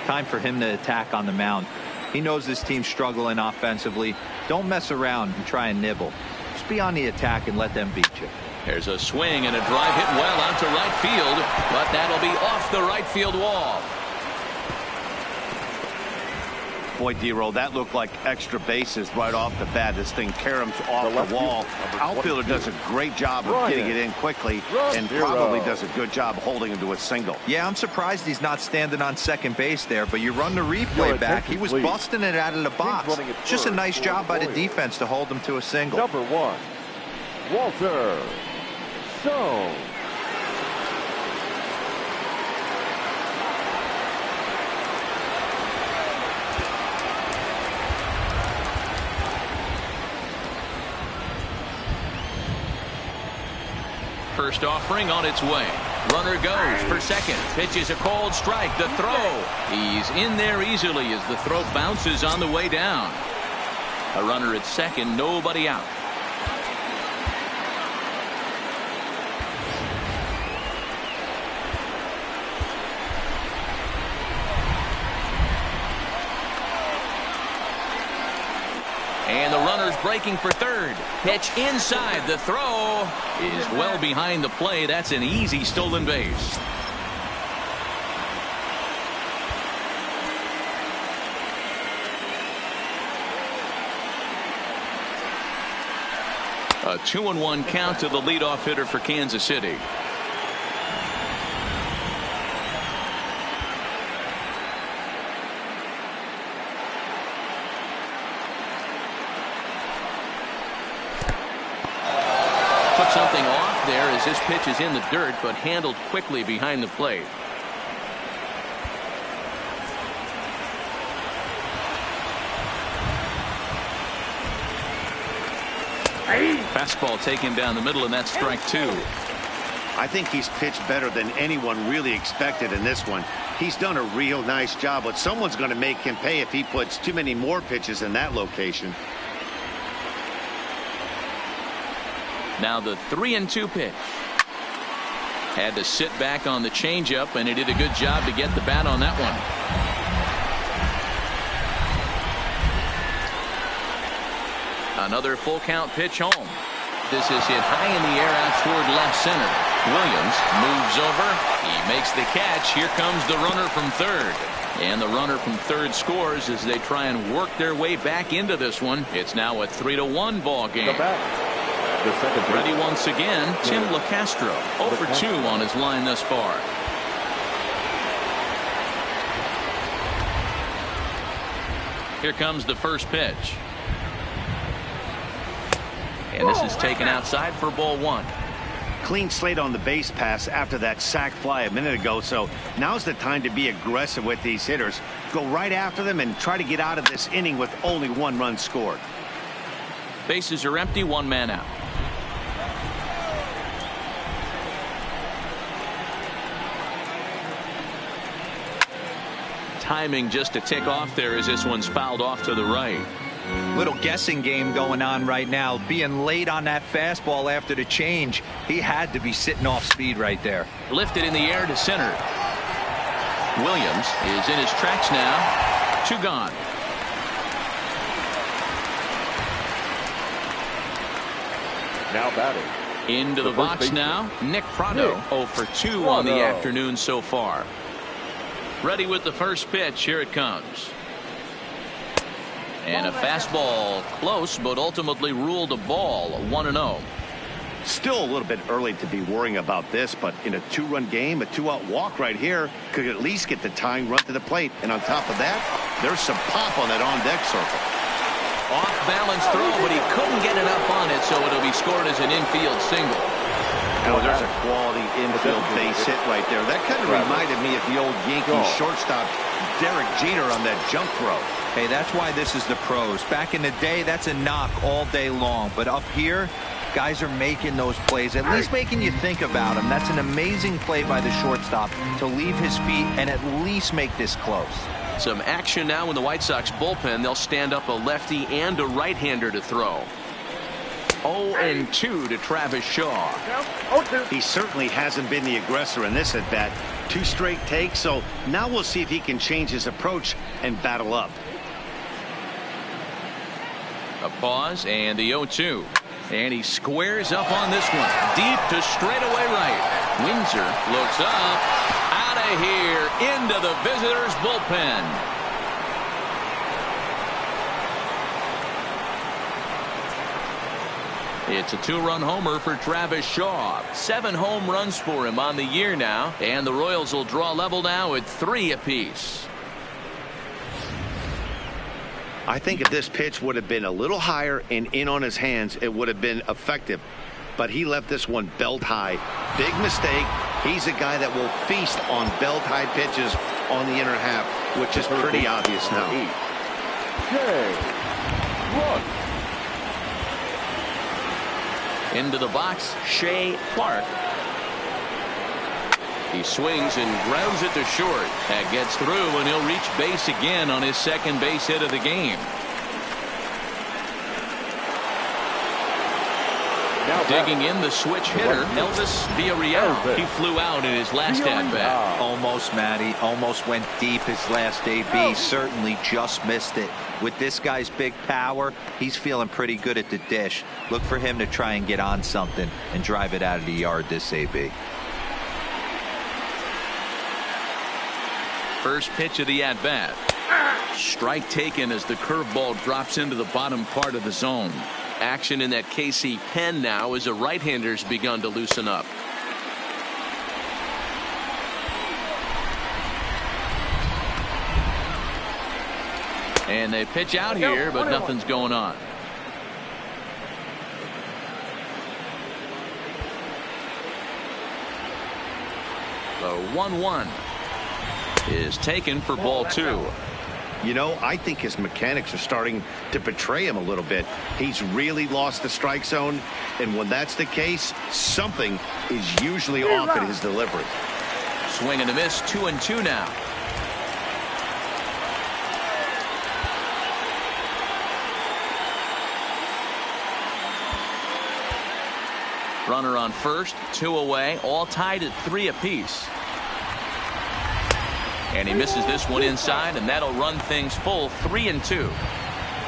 Time for him to attack on the mound. He knows this team's struggling offensively. Don't mess around and try and nibble. Just be on the attack and let them beat you. There's a swing and a drive hit well out to right field, but that'll be off the right field wall. Boy, D-Roll, that looked like extra bases right off the bat. This thing caroms off the wall. Outfielder does a great job of getting it in quickly and probably does a good job holding him to a single. Yeah, I'm surprised he's not standing on second base there, but you run the replay back. He was busting it out of the box. Just a nice job by the defense to hold him to a single. Number 1, Walter Stone. First offering on its way. Runner goes for second. Pitch is a cold strike. The throw. He's in there easily as the throw bounces on the way down. A runner at second, nobody out. And the runner's breaking for third. Pitch inside. The throw is well behind the play. That's an easy stolen base. A 2-1 count to the leadoff hitter for Kansas City. Took something off there as this pitch is in the dirt, but handled quickly behind the plate. Fastball taken down the middle, and that's strike 2. I think he's pitched better than anyone really expected in this one. He's done a real nice job, but someone's going to make him pay if he puts too many more pitches in that location. Now the 3-2 pitch. Had to sit back on the changeup, and he did a good job to get the bat on that one. Another full count pitch home. This is hit high in the air out toward left center. Williams moves over. He makes the catch. Here comes the runner from third. And the runner from third scores as they try and work their way back into this one. It's now a 3-1 ball game. Ready once again, Tim LeCastro, 0 for 2 on his line thus far. Here comes the first pitch. And this is taken outside for ball 1. Clean slate on the base pass after that sac fly a minute ago, so now's the time to be aggressive with these hitters. Go right after them and try to get out of this inning with only 1 run scored. Bases are empty, 1 man out. Timing just a tick off there as this one's fouled off to the right. Little guessing game going on right now. Being late on that fastball after the change. He had to be sitting off speed right there. Lifted in the air to center. Williams is in his tracks now. 2 gone. Now batting. Into the box now. Nick Prado, 0 for 2 on the afternoon so far. Ready with the first pitch. Here it comes. And a fastball close, but ultimately ruled a ball. 1-0. Still a little bit early to be worrying about this, but in a 2-run game, a 2-out walk right here could at least get the tying run to the plate. And on top of that, there's some pop on that on-deck circle. Off balance throw, but he couldn't get it up on it, so it'll be scored as an infield single. Now there's a quality infield base hit right there. That kind of reminded me of the old Yankees shortstop Derek Jeter on that jump throw. Hey, that's why this is the pros. Back in the day, that's a knock all day long. But up here, guys are making those plays, at least making you think about them. That's an amazing play by the shortstop to leave his feet and at least make this close. Some action now in the White Sox bullpen. They'll stand up a lefty and a right-hander to throw. 0-2 to Travis Shaw. He certainly hasn't been the aggressor in this at bat. 2 straight takes, so now we'll see if he can change his approach and battle up. A pause and the 0-2. And he squares up on this one. Deep to straightaway right. Windsor looks up. Out of here into the visitors' bullpen. It's a 2-run homer for Travis Shaw. 7 home runs for him on the year now, and the Royals will draw level now at 3 apiece. I think if this pitch would have been a little higher and in on his hands, it would have been effective. But he left this one belt high. Big mistake. He's a guy that will feast on belt high pitches on the inner half, which is pretty obvious now. Into the box, Shea Clark. He swings and grounds it to short. That gets through, and he'll reach base again on his second base hit of the game. Digging in, the switch hitter, Elvis Villarreal. He flew out in his last at-bat. Almost, Matty. Almost went deep his last AB. Certainly just missed it. With this guy's big power, he's feeling pretty good at the dish. Look for him to try and get on something and drive it out of the yard this AB. First pitch of the at-bat. Strike taken as the curveball drops into the bottom part of the zone. Action in that KC pen now as a right-hander's begun to loosen up. And they pitch out here, but nothing's going on. The 1-1 is taken for ball 2. You know, I think his mechanics are starting to betray him a little bit. He's really lost the strike zone, and when that's the case, something is usually off at his delivery. Swing and a miss, 2-2 now. Runner on first, 2 away, all tied at 3 apiece. And he misses this one inside, and that'll run things full 3-2.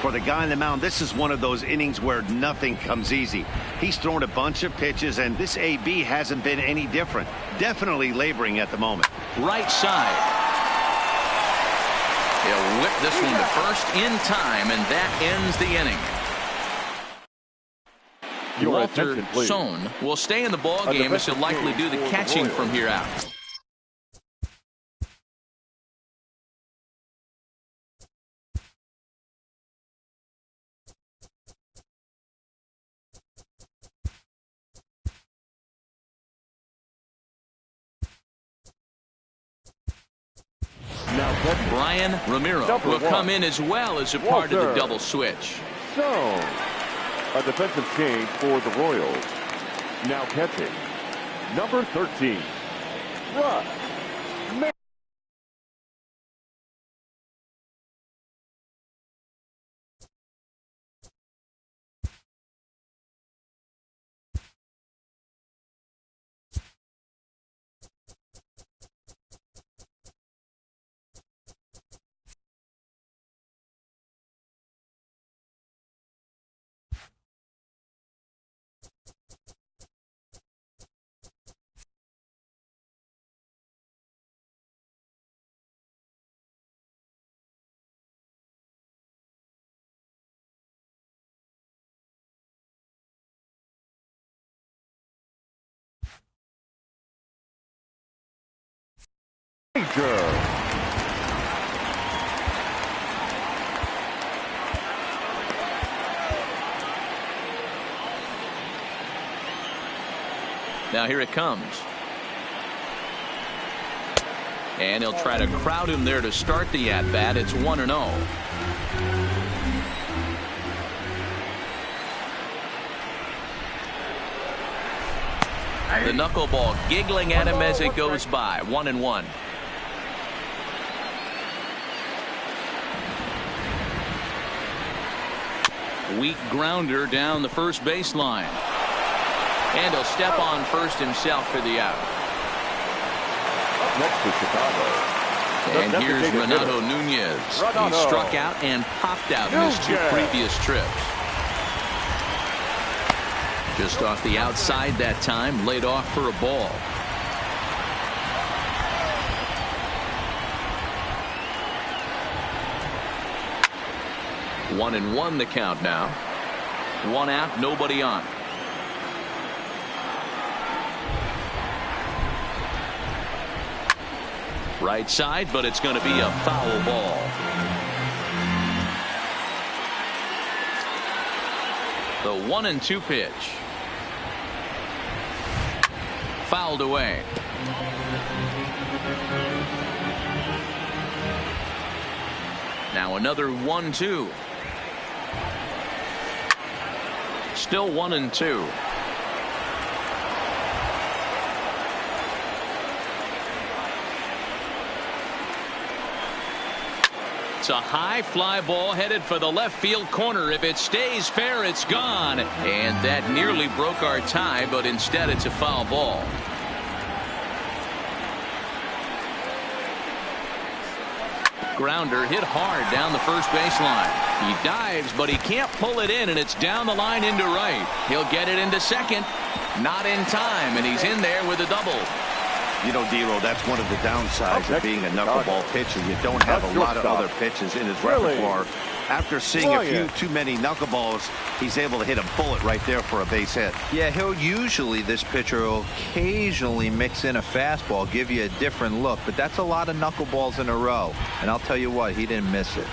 For the guy on the mound, this is one of those innings where nothing comes easy. He's thrown a bunch of pitches, and this AB hasn't been any different. Definitely laboring at the moment. Right side. He'll whip this one to first in time, and that ends the inning. Walter Sohn will stay in the ballgame as he'll likely do the catching from here out. Brian Ramiro will come in as well as a part of the double switch. So, a defensive change for the Royals. Now catching, number 13, Russ. Now here it comes. And he'll try to crowd him there to start the at-bat. It's 1-0. The knuckleball giggling at him as it goes by. 1-1. Weak grounder down the first baseline. And he'll step on first himself for the out. Up next to Chicago. And here's Renato Nunez. He struck out and popped out in his 2 previous trips. Just off the outside that time, laid off for a ball. One and one the count now. 1 out, nobody on. Right side, but it's going to be a foul ball. The 1-2 pitch. Fouled away. Now another 1-2. Still 1-2. It's a high fly ball headed for the left field corner. If it stays fair, it's gone. And that nearly broke our tie, but instead it's a foul ball. Grounder hit hard down the first baseline. He dives, but he can't pull it in, and it's down the line into right. He'll get it into second. Not in time, and he's in there with a double. You know, Dero, that's one of the downsides of being a knuckleball pitcher. You don't have a lot of other pitches in his repertoire. After seeing a few too many knuckleballs, he's able to hit a bullet right there for a base hit. Yeah, this pitcher will occasionally mix in a fastball, give you a different look, but that's a lot of knuckleballs in a row. And I'll tell you what, he didn't miss it.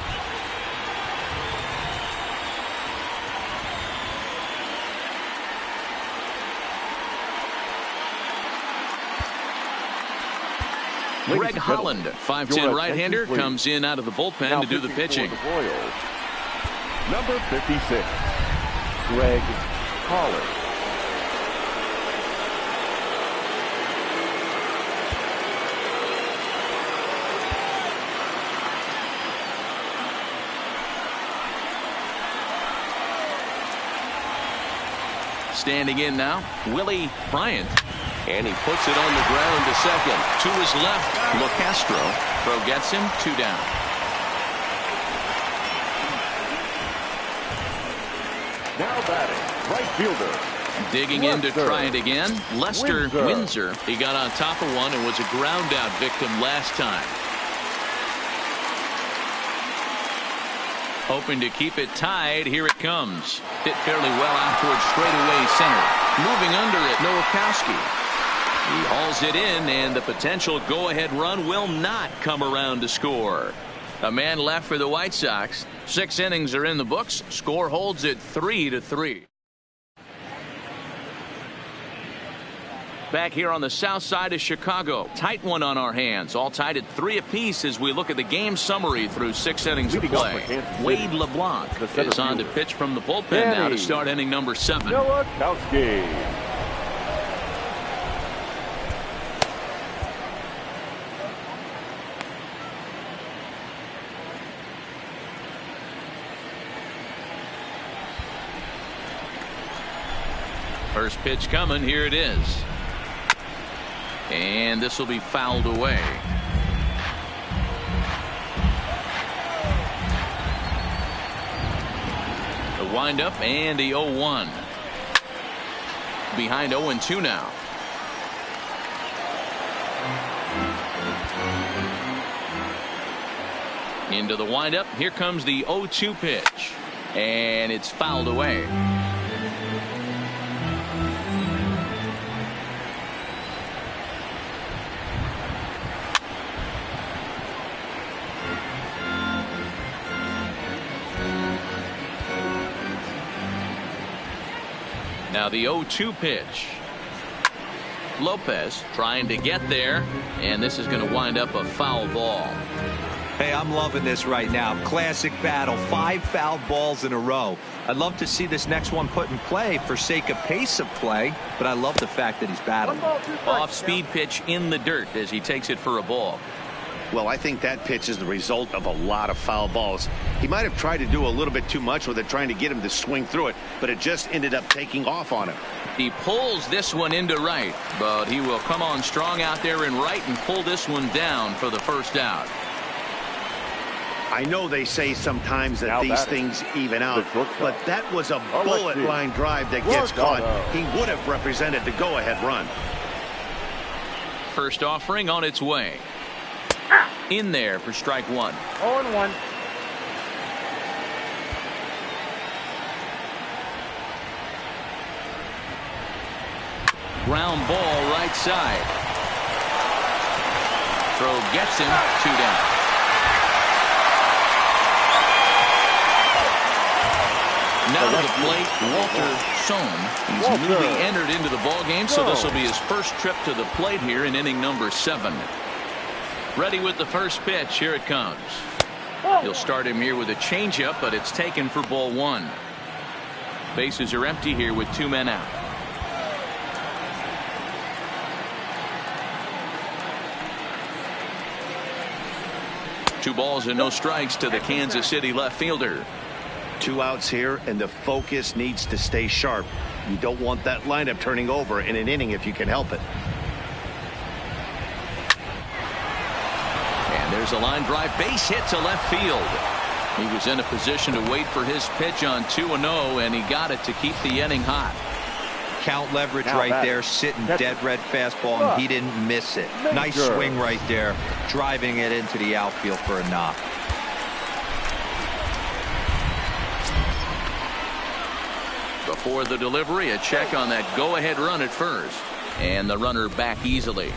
Greg Holland, 5'10" right-hander, comes in out of the bullpen to do the pitching. Number 56, Greg Holland. Standing in now, Willie Bryant. And he puts it on the ground to second. To his left, LaCastro. Throw gets him, 2 down. Now batting, right fielder. Digging in to try it again, Lester Windsor. He got on top of one and was a ground out victim last time. Hoping to keep it tied. Here it comes. Hit fairly well out towards straightaway center. Moving under it, Nowakowski. He hauls it in, and the potential go-ahead run will not come around to score. A man left for the White Sox. 6 innings are in the books. Score holds at 3-3. Back here on the south side of Chicago. Tight one on our hands. All tied at 3 apiece as we look at the game summary through 6 innings of play. Wade LeBlanc is on to pitch from the bullpen now to start inning number 7. Nowakowski. First pitch coming. Here it is. And this will be fouled away. The windup and the 0-1. Behind 0-2 now. Into the windup. Here comes the 0-2 pitch. And it's fouled away. Now the 0-2 pitch. Lopez trying to get there, and this is going to wind up a foul ball. Hey, I'm loving this right now. Classic battle. 5 foul balls in a row. I'd love to see this next one put in play for sake of pace of play, but I love the fact that he's battling. Off-speed pitch in the dirt as he takes it for a ball. Well, I think that pitch is the result of a lot of foul balls. He might have tried to do a little bit too much with it, trying to get him to swing through it, but it just ended up taking off on him. He pulls this one into right, but he will come on strong out there in right and pull this one down for the first out. I know they say sometimes that these things even out, but that was a bullet line drive that gets caught. He would have represented the go-ahead run. First offering on its way. In there for strike 1. 0-1. Ground ball right side. throw gets him 2 down. Now to the plate, Walter Sohn. He's newly entered into the ballgame, so this will be his first trip to the plate here in inning number 7. Ready with the first pitch. Here it comes. He'll start him here with a changeup, but it's taken for ball 1. Bases are empty here with 2 men out. Two balls and no strikes to the Kansas City left fielder. 2 outs here, and the focus needs to stay sharp. You don't want that lineup turning over in an inning if you can help it. And there's a line drive base hit to left field. He was in a position to wait for his pitch on 2-0, and he got it to keep the inning hot. Count leverage right there, sitting dead red fastball, and he didn't miss it. Nice swing right there, driving it into the outfield for a knock. Before the delivery, a check on that go-ahead run at first, and the runner back easily.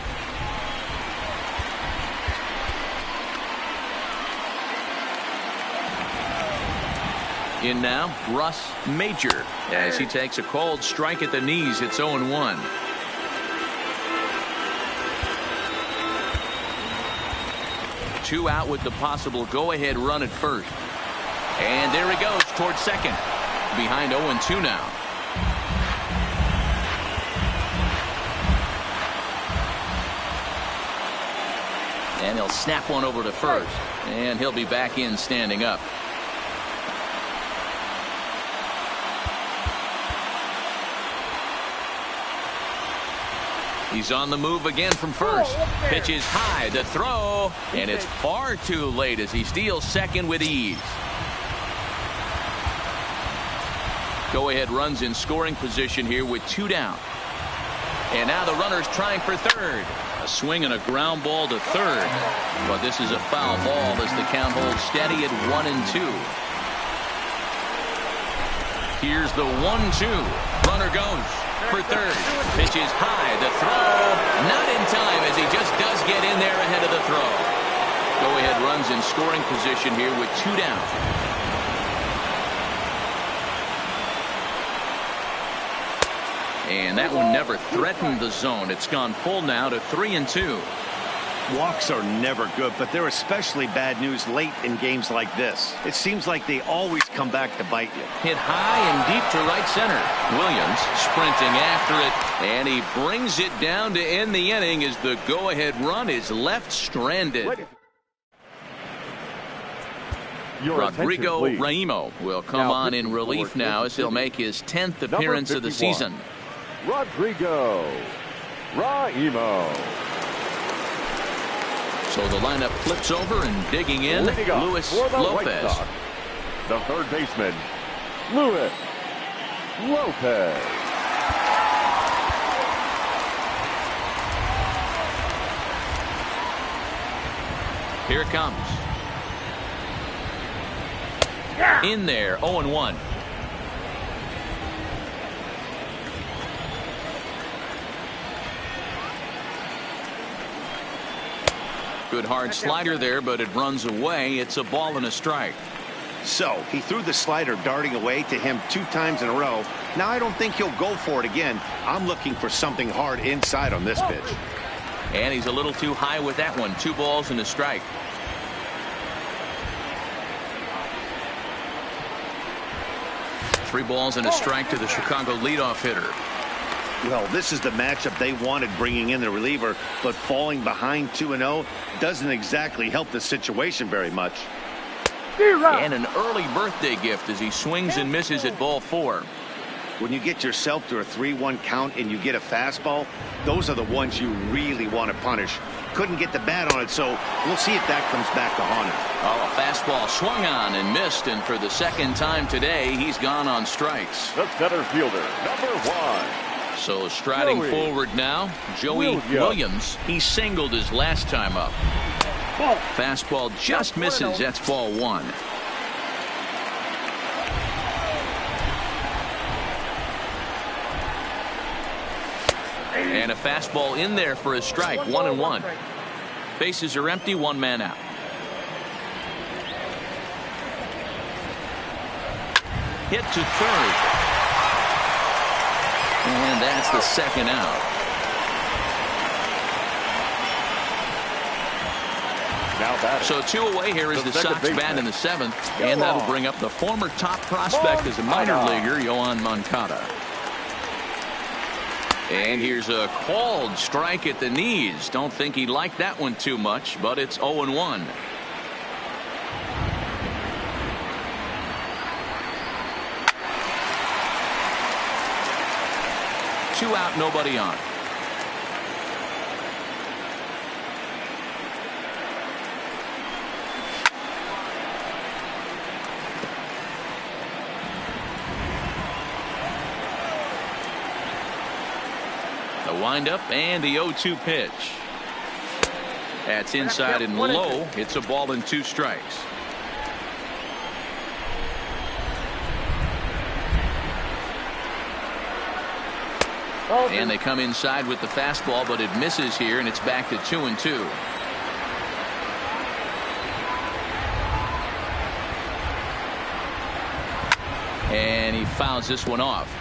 In now, Russ Major, as he takes a called strike at the knees. It's 0-1. Two out with the possible go-ahead run at first. And there he goes towards second. Behind 0-2 now. And he'll snap one over to first. And he'll be back in standing up. He's on the move again from first. Pitch is high, the throw, and it's far too late as he steals second with ease. Go-ahead runs in scoring position here with 2 down. And now the runner's trying for third. A swing and a ground ball to third. But this is a foul ball as the count holds steady at 1-2. Here's the 1-2. Runner goes for third. Pitch is high. The throw not in time as he just does get in there ahead of the throw. Go-ahead runs in scoring position here with 2 down. And that one never threatened the zone. It's gone full now to 3-2. Walks are never good, but they're especially bad news late in games like this. It seems like they always come back to bite you. Hit high and deep to right center. Williams sprinting after it, and he brings it down to end the inning as the go-ahead run is left stranded. Rodrigo Raimo will come on in relief now as he'll make his 10th appearance of the season. Rodrigo Raimo. So the lineup flips over and digging in, Luis Lopez. The third baseman, Luis Lopez. Here it comes. In there, 0-1. Good hard slider there, but it runs away. It's a ball and a strike. So he threw the slider darting away to him 2 times in a row. Now I don't think he'll go for it again. I'm looking for something hard inside on this pitch. And he's a little too high with that one. 2 balls and a strike. Three balls and a strike to the Chicago leadoff hitter. Well, this is the matchup they wanted, bringing in the reliever, but falling behind 2-0 doesn't exactly help the situation very much. And an early birthday gift as he swings and misses at ball 4. When you get yourself to a 3-1 count and you get a fastball, those are the ones you really want to punish. Couldn't get the bat on it, so we'll see if that comes back to haunt him. Oh, a fastball swung on and missed, and for the second time today, he's gone on strikes. The center fielder, number 1. So striding forward now, Joey Williams. He singled his last time up. Fastball just misses. That's ball 1. And a fastball in there for a strike. 1-1. Bases are empty, one man out. Hit to third. And that's the second out. So 2 away. Here is the Sox bat in the 7th. And that'll bring up the former top prospect as a minor leaguer, Yohan Moncada. And here's a called strike at the knees. Don't think he liked that one too much, but it's 0-1. Two out, nobody on. The windup and the 0-2 pitch. That's inside and low. It's a ball and 2 strikes. And they come inside with the fastball, but it misses here, and it's back to 2-2. And he fouls this one off.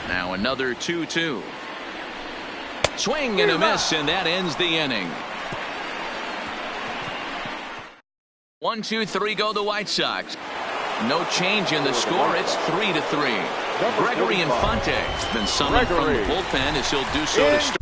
Now another 2-2. Swing and a miss, and that ends the inning. 1, 2, 3 go the White Sox. No change in the score. It's 3-3. Gregory Infante has been summoned from the bullpen as he'll do so to start.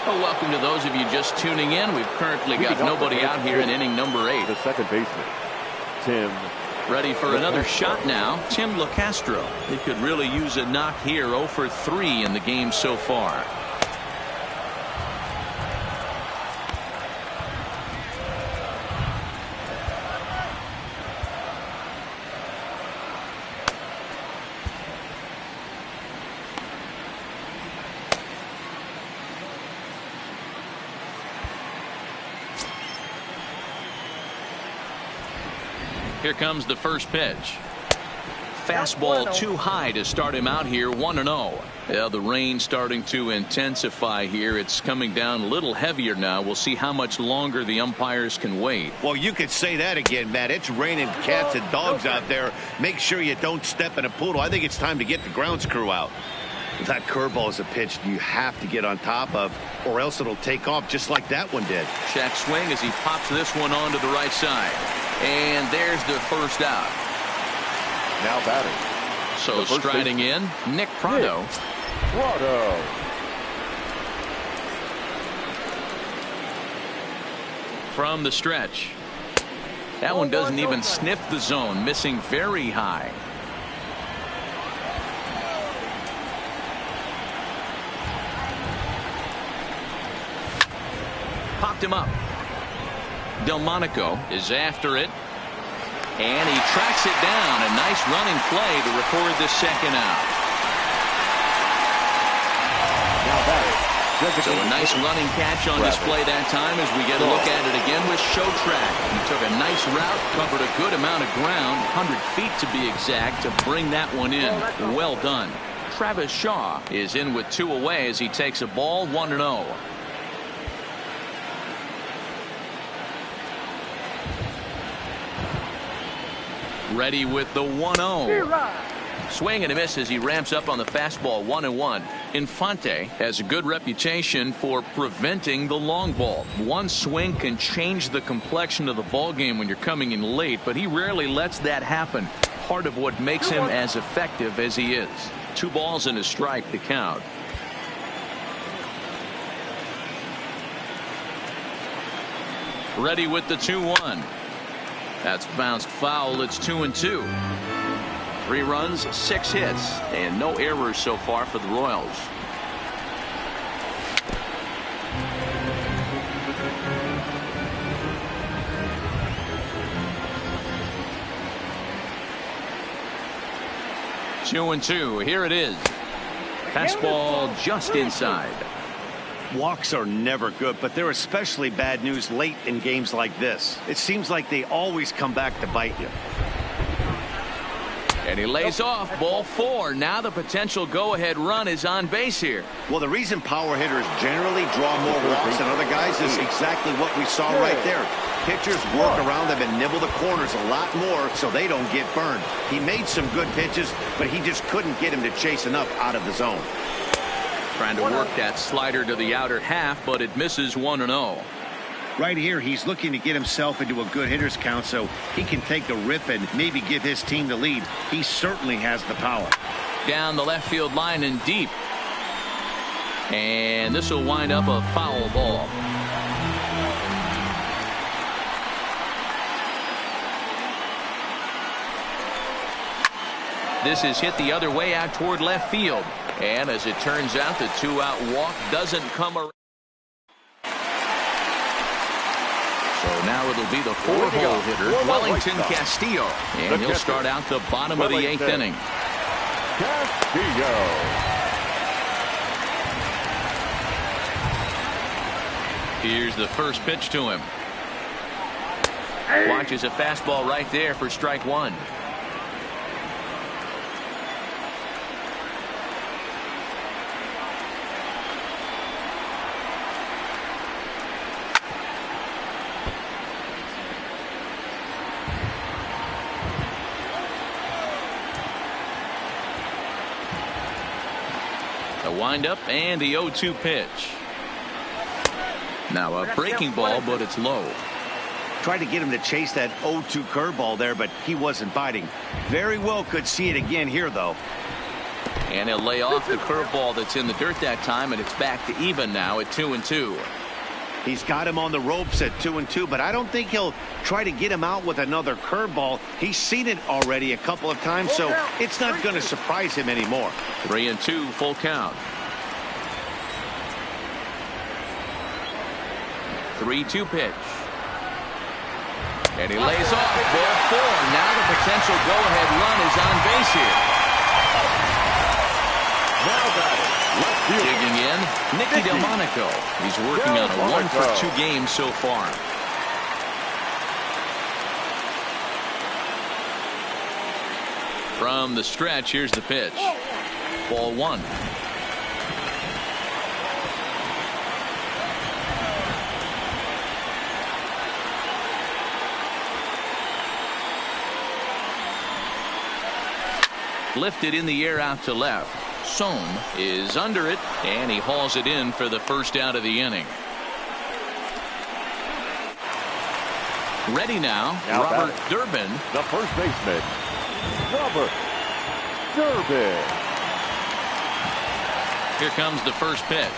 Well, welcome to those of you just tuning in. We've currently got nobody out here in inning number 8. The second baseman, Tim. Ready for another shot now, Tim LaCastro. He could really use a knock here. 0 for 3 in the game so far. Here comes the first pitch. Fastball too high to start him out here. 1-0. Yeah, the rain starting to intensify here. It's coming down a little heavier now. We'll see how much longer the umpires can wait. Well, you could say that again, Matt. It's raining cats and dogs out there. Make sure you don't step in a poodle. I think it's time to get the grounds crew out. That curveball is a pitch you have to get on top of, or else it'll take off just like that one did. Check swing as he pops this one on to the right side. And there's the first out. Now batting. So striding in, Nick Prado. From the stretch. That one doesn't even sniff the zone, missing very high. Popped him up. Delmonico is after it. And he tracks it down. A nice running play to record the second out. So a nice running catch on display that time as we get a look at it again with Show Track. He took a nice route, covered a good amount of ground, 100 feet to be exact, to bring that one in. Well done. Travis Shaw is in with 2 away as he takes a ball. 1-0. Ready with the 1-0. Swing and a miss as he ramps up on the fastball. 1-1. Infante has a good reputation for preventing the long ball. One swing can change the complexion of the ball game when you're coming in late, but he rarely lets that happen. Part of what makes him as effective as he is. 2 balls and a strike to count. Ready with the 2-1. That's bounced foul. It's 2-2. 3 runs, 6 hits, and no errors so far for the Royals. Two and two. Here it is. Fastball just inside. Walks are never good, but they're especially bad news late in games like this. It seems like they always come back to bite you. And he lays off. Ball 4. Now the potential go-ahead run is on base here. Well, the reason power hitters generally draw more walks than other guys is exactly what we saw right there. Pitchers work around them and nibble the corners a lot more so they don't get burned. He made some good pitches, but he just couldn't get him to chase enough out of the zone. Trying to work that slider to the outer half, but it misses 1-0. Right here, he's looking to get himself into a good hitter's count so he can take a rip and maybe give his team the lead. He certainly has the power. Down the left field line and deep. And this will wind up a foul ball. This is hit the other way out toward left field. And as it turns out, the 2-out walk doesn't come around. So now it'll be the 4-hole hitter, Wellington Castillo. And he'll start out the bottom of the 8th inning. Castillo. Here's the first pitch to him. Watches a fastball right there for strike 1. The windup and the 0-2 pitch. Now a breaking ball, but it's low. Tried to get him to chase that 0-2 curveball there, but he wasn't biting. Very well could see it again here, though. And he'll lay off the curveball that's in the dirt that time, and it's back to even now at 2-2. He's got him on the ropes at 2-2, but I don't think he'll try to get him out with another curveball. He's seen it already a couple of times, so it's not going to surprise him anymore. 3-2, full count. 3-2 pitch. And he lays off. Ball 4. Now the potential go-ahead run is on base here. Now batting, left field. Digging in, Nicky Delmonico. He's working on a 1-for-2 game so far. From the stretch, here's the pitch. Ball 1. Lifted in the air out to left. Sohm is under it, and he hauls it in for the first out of the inning. Ready now Robert Durbin. The first baseman, Robert Durbin. Here comes the first pitch.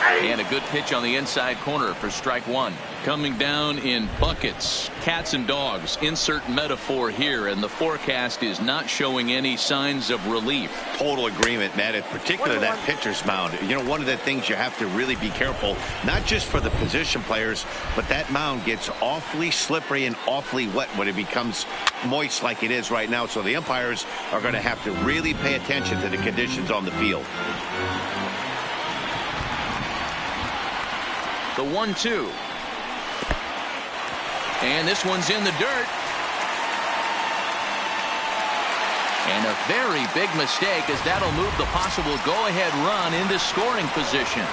And a good pitch on the inside corner for strike 1. Coming down in buckets, cats and dogs. Insert metaphor here, and the forecast is not showing any signs of relief. Total agreement, Matt. In particular, that pitcher's mound. You know, one of the things you have to really be careful, not just for the position players, but that mound gets awfully slippery and awfully wet when it becomes moist like it is right now. So the umpires are going to have to really pay attention to the conditions on the field. The 1-2. And this one's in the dirt. And a very big mistake, as that'll move the possible go-ahead run into scoring position.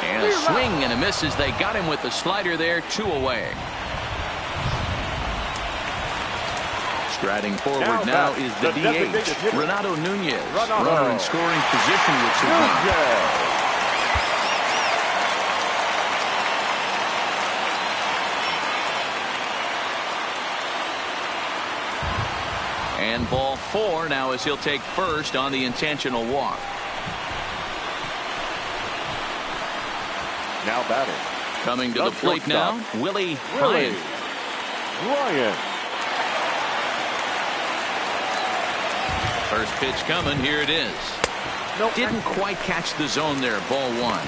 And a swing and a miss as they got him with the slider there, 2 away. Striding forward now is the DH, Renato Nunez. Runner in scoring position with 2 runs. And ball 4 now as he'll take first on the intentional walk. Now batting. Coming to the plate now, Willie Ryan. First pitch coming. Here it is. Didn't quite catch the zone there. Ball 1.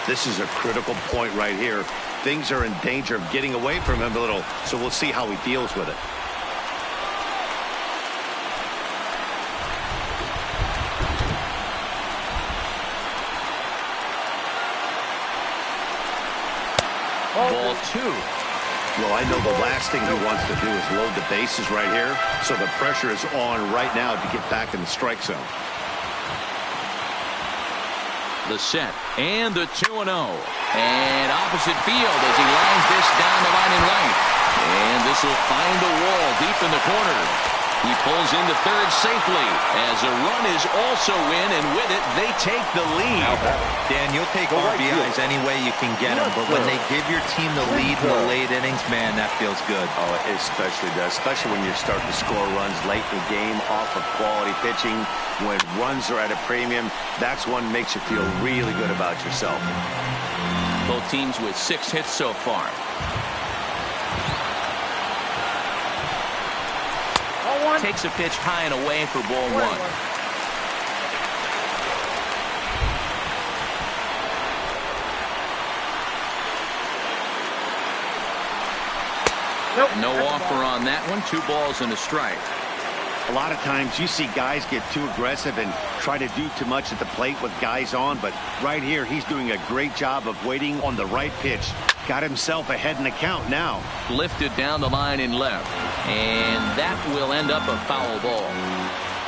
This is a critical point right here. Things are in danger of getting away from him a little, so we'll see how he deals with it. Ball 2. Well, I know the last thing he wants to do is load the bases right here, so the pressure is on right now to get back in the strike zone. The set and the 2-0. And opposite field as he lines this down the line in right. And this will find the wall deep in the corner. He pulls into third safely as a run is also in, and with it, they take the lead. Dan, you'll take RBIs any way you can get them, but when they give your team the lead in the late innings, man, that feels good. Oh, it especially does, especially when you're starting to score runs late in the game off of quality pitching. When runs are at a premium, that's one that makes you feel really good about yourself. Both teams with 6 hits so far. Takes a pitch high and away for ball 1. No offer on that one. 2 balls and a strike. A lot of times you see guys get too aggressive and try to do too much at the plate with guys on, but right here he's doing a great job of waiting on the right pitch. Got himself ahead in the count now. Lifted down the line in left, and that will end up a foul ball.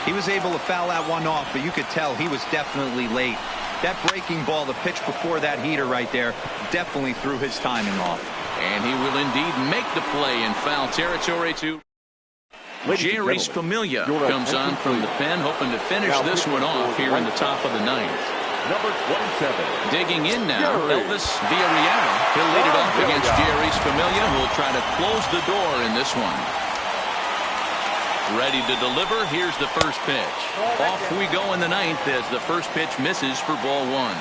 He was able to foul that one off, but you could tell he was definitely late. That breaking ball, the pitch before that heater right there, definitely threw his timing off. And he will indeed make the play in foul territory to Jerry's Familia. Comes on from the pen, hoping to finish this one off here in the top of the 9th. Number 27. Digging in now, Elvis Villarreal. He'll lead it off against Jerry's Familia, who will try to close the door in this one. Ready to deliver. Here's the first pitch. Off we go in the 9th as the first pitch misses for ball 1.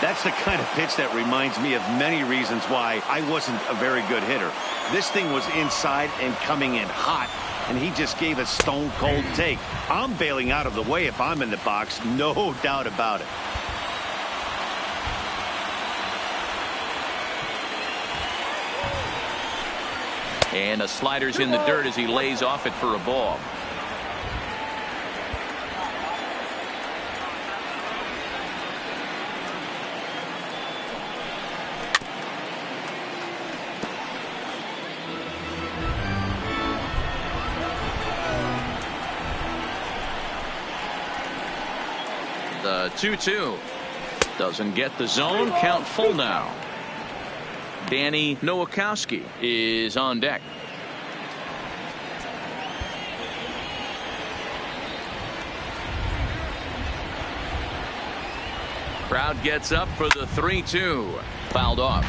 That's the kind of pitch that reminds me of many reasons why I wasn't a very good hitter. This thing was inside and coming in hot, and he just gave a stone-cold take. I'm bailing out of the way if I'm in the box, no doubt about it. And a slider's in the dirt as he lays off it for a ball. The 2-2 doesn't get the zone. Count full now. Danny Nowakowski is on deck. Crowd gets up for the 3-2. Fouled off.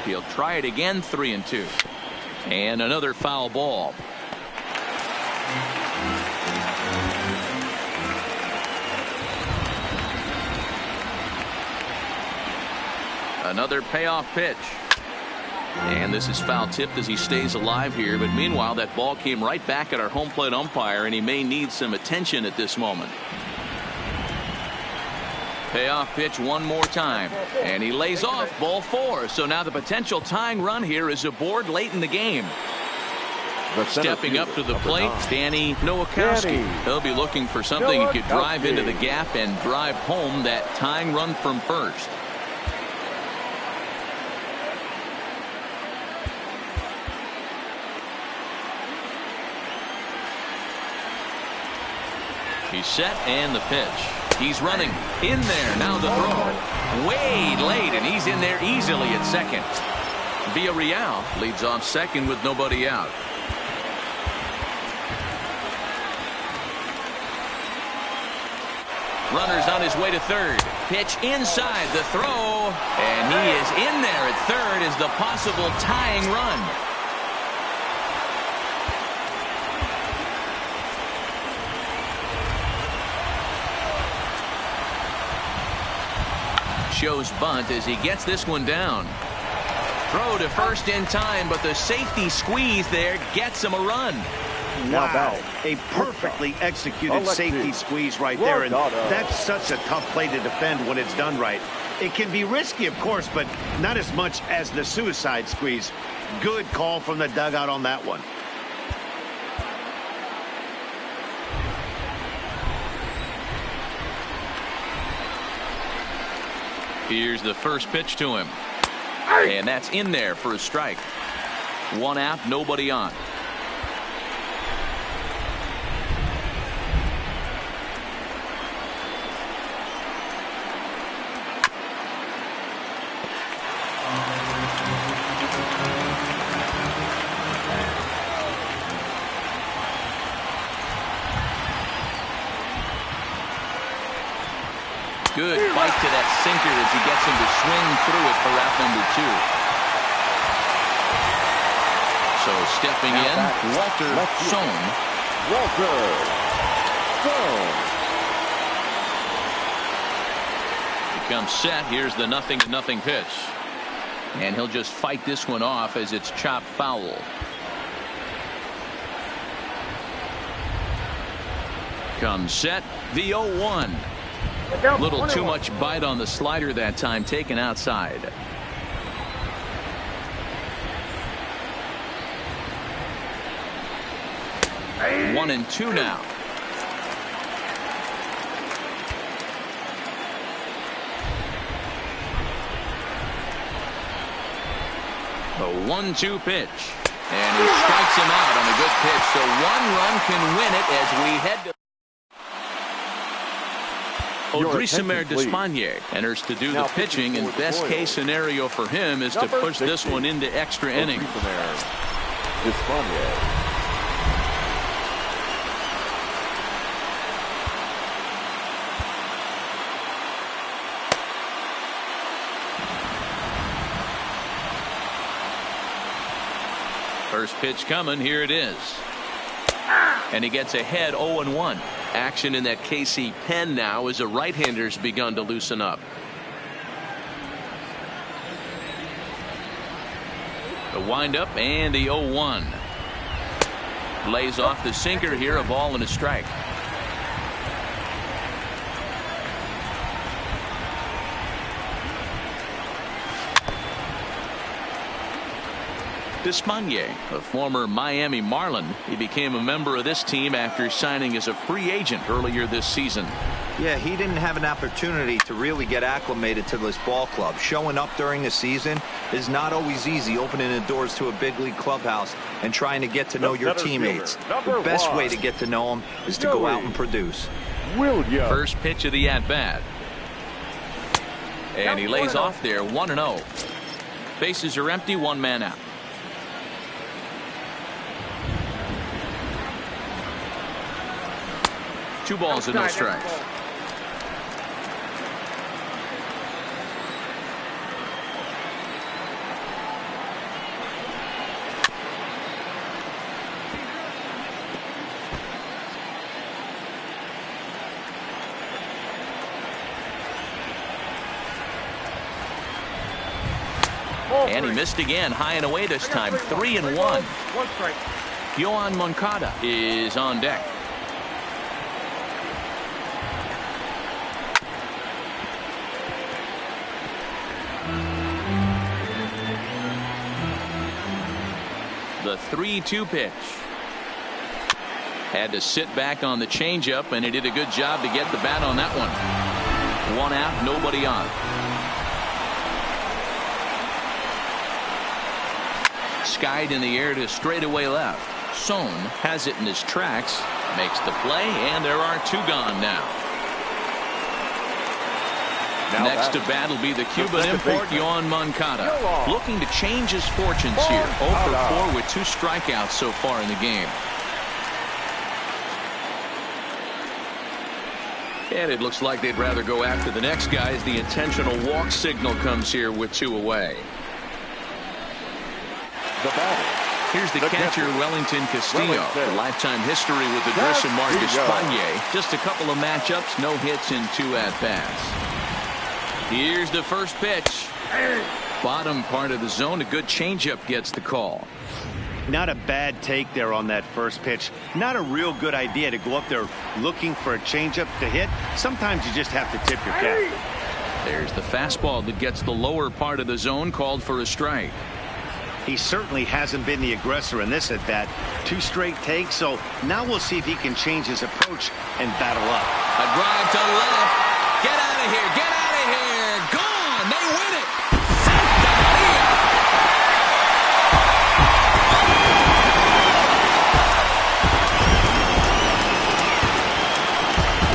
He'll try it again. 3-2. And another foul ball. Another payoff pitch. And this is foul tipped as he stays alive here. But meanwhile, that ball came right back at our home plate umpire, and he may need some attention at this moment. Payoff pitch one more time. And he lays off ball 4. So now the potential tying run here is aboard late in the game. Stepping up to the plate, Danny Nowakowski. He'll be looking for something he could drive into the gap and drive home that tying run from first. He's set and the pitch. He's running in there. Now the throw. Way late, and he's in there easily at second. Villarreal leads off second with nobody out. Runner's on his way to third. Pitch inside the throw. And he is in there at third as the possible tying run. Shows bunt as he gets this one down. Throw to first in time, but the safety squeeze there gets him a run. Wow, a perfectly executed safety squeeze right there, and that's such a tough play to defend when it's done right. It can be risky, of course, but not as much as the suicide squeeze. Good call from the dugout on that one. Here's the first pitch to him. And that's in there for a strike. One out, nobody on. Good bite to that sinker as he gets him to swing through it for out number 2. So stepping in, Walter Sohn. He comes set. Here's the 0-0 pitch. And he'll just fight this one off as it's chopped foul. Comes set, the 0-1. Little too much bite on the slider that time, taken outside. One and two now. The 1-2 pitch. And he strikes him out on a good pitch. So one run can win it as we head to Odrisamer Despaigne enters to do the pitching, and best case scenario for him is to push this one into extra innings. First pitch coming, here it is. And he gets ahead 0-1. Action in that KC pen now as the right-hander's begun to loosen up. The windup and the 0-1. Lays off the sinker here, a ball and a strike. Despaigne, a former Miami Marlin, he became a member of this team after signing as a free agent earlier this season. Yeah, he didn't have an opportunity to really get acclimated to this ball club. Showing up during the season is not always easy, opening the doors to a big league clubhouse and trying to get to know your teammates. The best way to get to know them is to go out and produce. First pitch of the at-bat. And he lays off there, 1-0. Bases are empty, one man out. Two balls and no strikes. And he missed again, high and away this time, 3-1. Yohan Moncada is on deck. The 3-2 pitch. Had to sit back on the changeup, and he did a good job to get the bat on that one. One out, nobody on. Skied in the air to straightaway left. Sohn has it in his tracks. Makes the play, and there are 2 gone now. Next to bat will be the Cuban import, Yohan Moncada. Looking to change his fortunes here. 0 for 4 with 2 strikeouts so far in the game. And it looks like they'd rather go after the next guy as the intentional walk signal comes here with 2 away. The batter. Here's the catcher, Wellington Castillo. The lifetime history with the Driss and Marcus Spanier. Just a couple of matchups, no hits in 2 at-bats. Here's the first pitch. Bottom part of the zone, a good changeup gets the call. Not a bad take there on that first pitch. Not a real good idea to go up there looking for a changeup to hit. Sometimes you just have to tip your cap. There's the fastball that gets the lower part of the zone, called for a strike. He certainly hasn't been the aggressor in this at-bat. 2 straight takes, so now we'll see if he can change his approach and battle up. A drive to left. Get out of here. Get out of here. Gone. They win it. Santa Maria.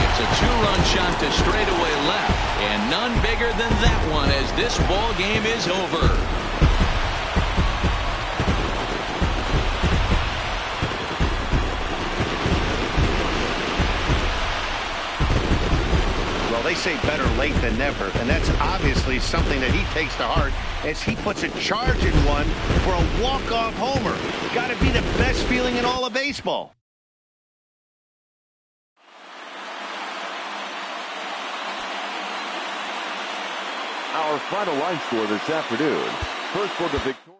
It's a 2-run shot to straightaway left, and none bigger than that one as this ball game is over. They say better late than never, and that's obviously something that he takes to heart as he puts a charge in one for a walk-off homer. Got to be the best feeling in all of baseball. Our final line score this afternoon. First for the victory.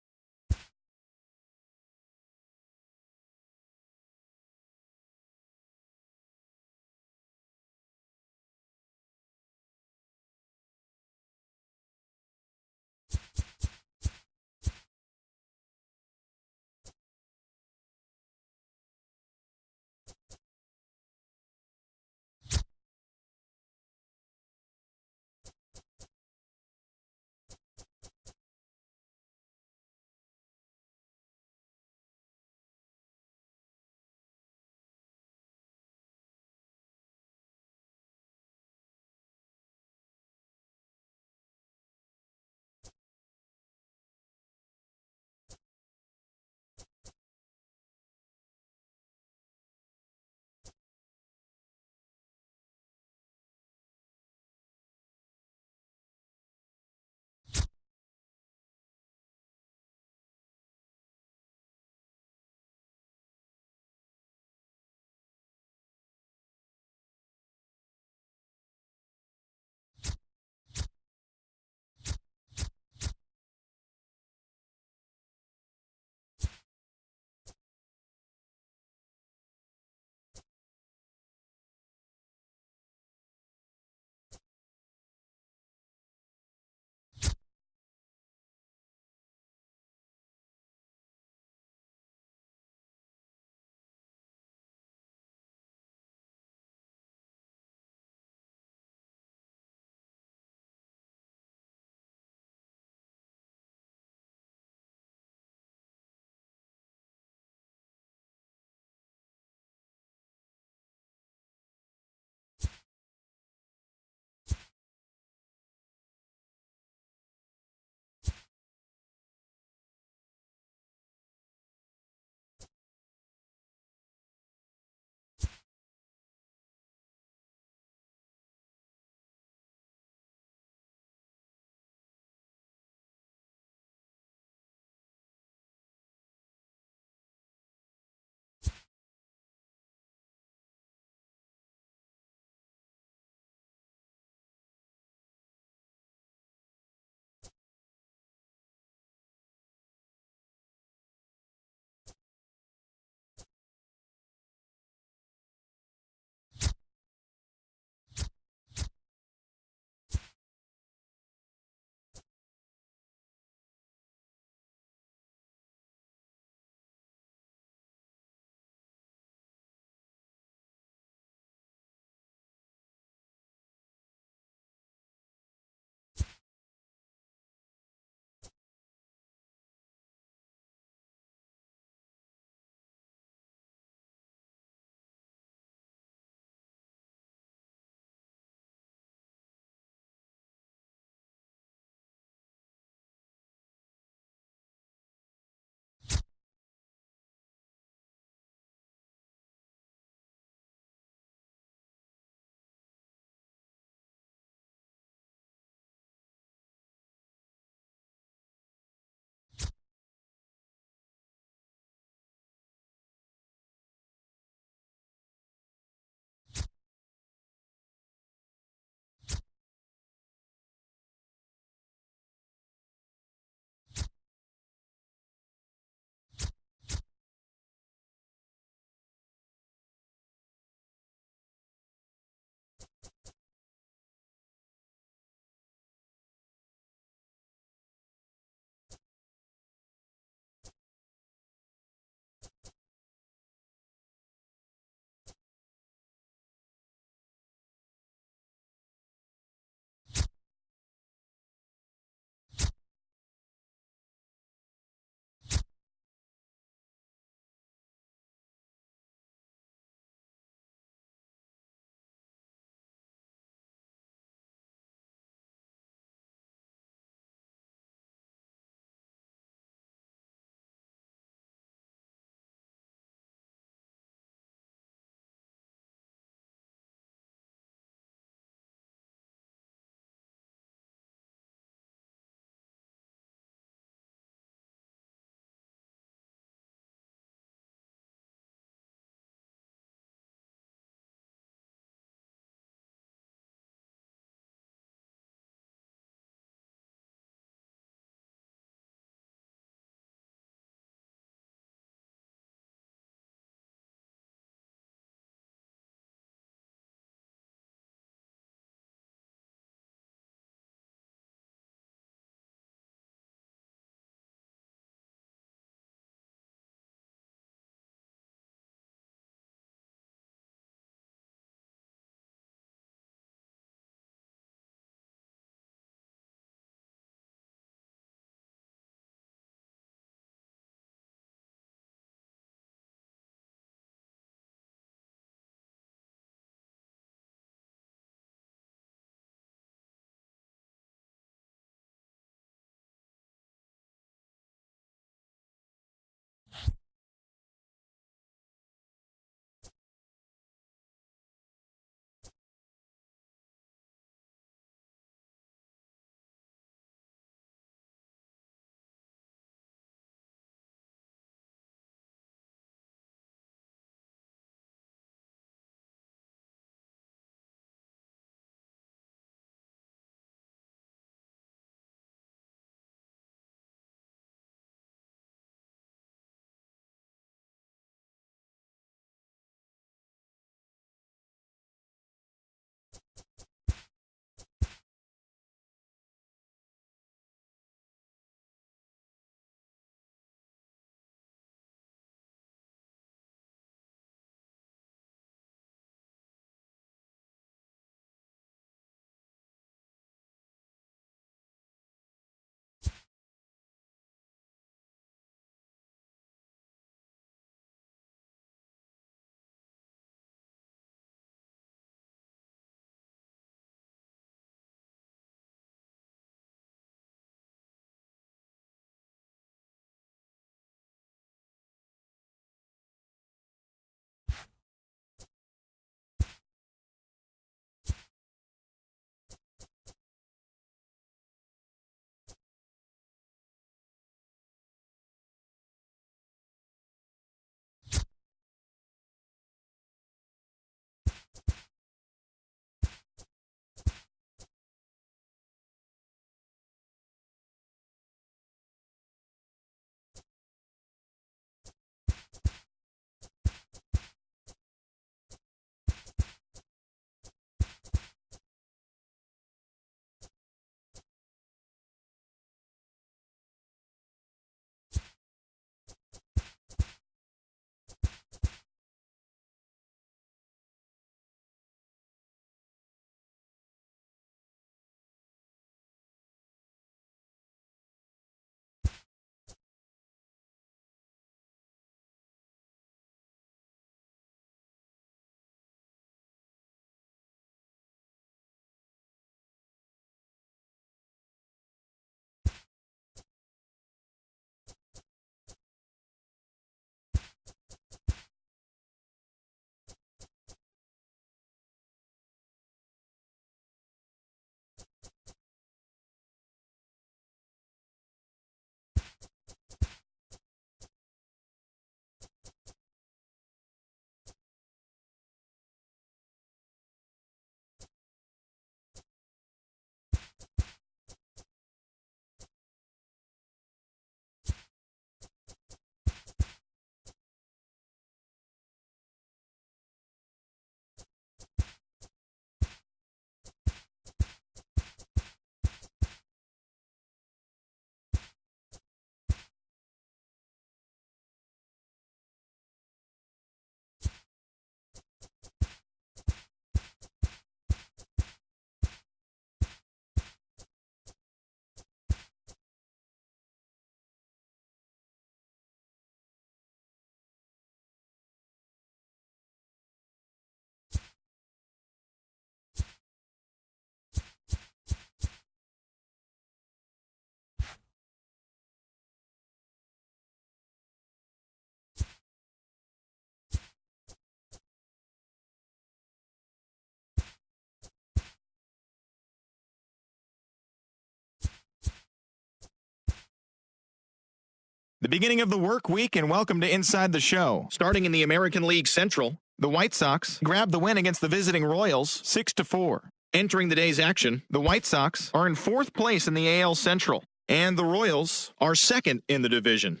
The beginning of the work week, and welcome to Inside the Show. Starting in the American League Central, the White Sox grabbed the win against the visiting Royals 6-4. Entering the day's action, the White Sox are in 4th place in the AL Central, and the Royals are 2nd in the division.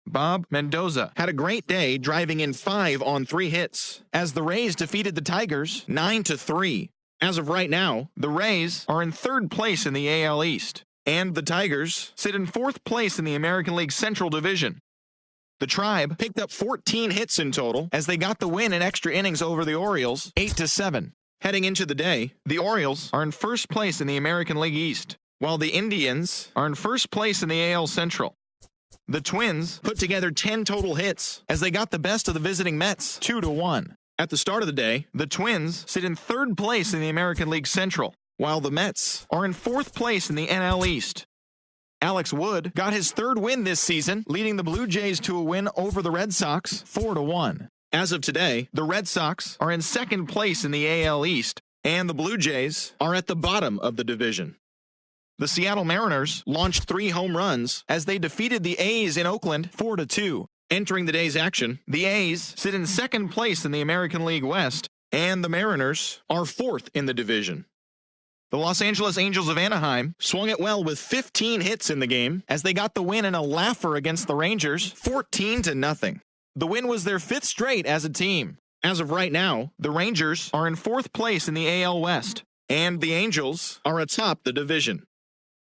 Bob Mendoza had a great day, driving in 5 on 3 hits, as the Rays defeated the Tigers 9-3. As of right now, the Rays are in 3rd place in the AL East, and the Tigers sit in 4th place in the American League Central Division. The Tribe picked up 14 hits in total as they got the win in extra innings over the Orioles 8-7. Heading into the day, the Orioles are in 1st place in the American League East, while the Indians are in 1st place in the AL Central. The Twins put together 10 total hits as they got the best of the visiting Mets 2-1. At the start of the day, the Twins sit in 3rd place in the American League Central, while the Mets are in 4th place in the NL East. Alex Wood got his 3rd win this season, leading the Blue Jays to a win over the Red Sox 4-1. As of today, the Red Sox are in 2nd place in the AL East, and the Blue Jays are at the bottom of the division. The Seattle Mariners launched 3 home runs as they defeated the A's in Oakland 4-2. Entering the day's action, the A's sit in 2nd place in the American League West, and the Mariners are 4th in the division. The Los Angeles Angels of Anaheim swung it well with 15 hits in the game as they got the win in a laugher against the Rangers 14-0. The win was their 5th straight as a team. As of right now, the Rangers are in 4th place in the AL West, and the Angels are atop the division.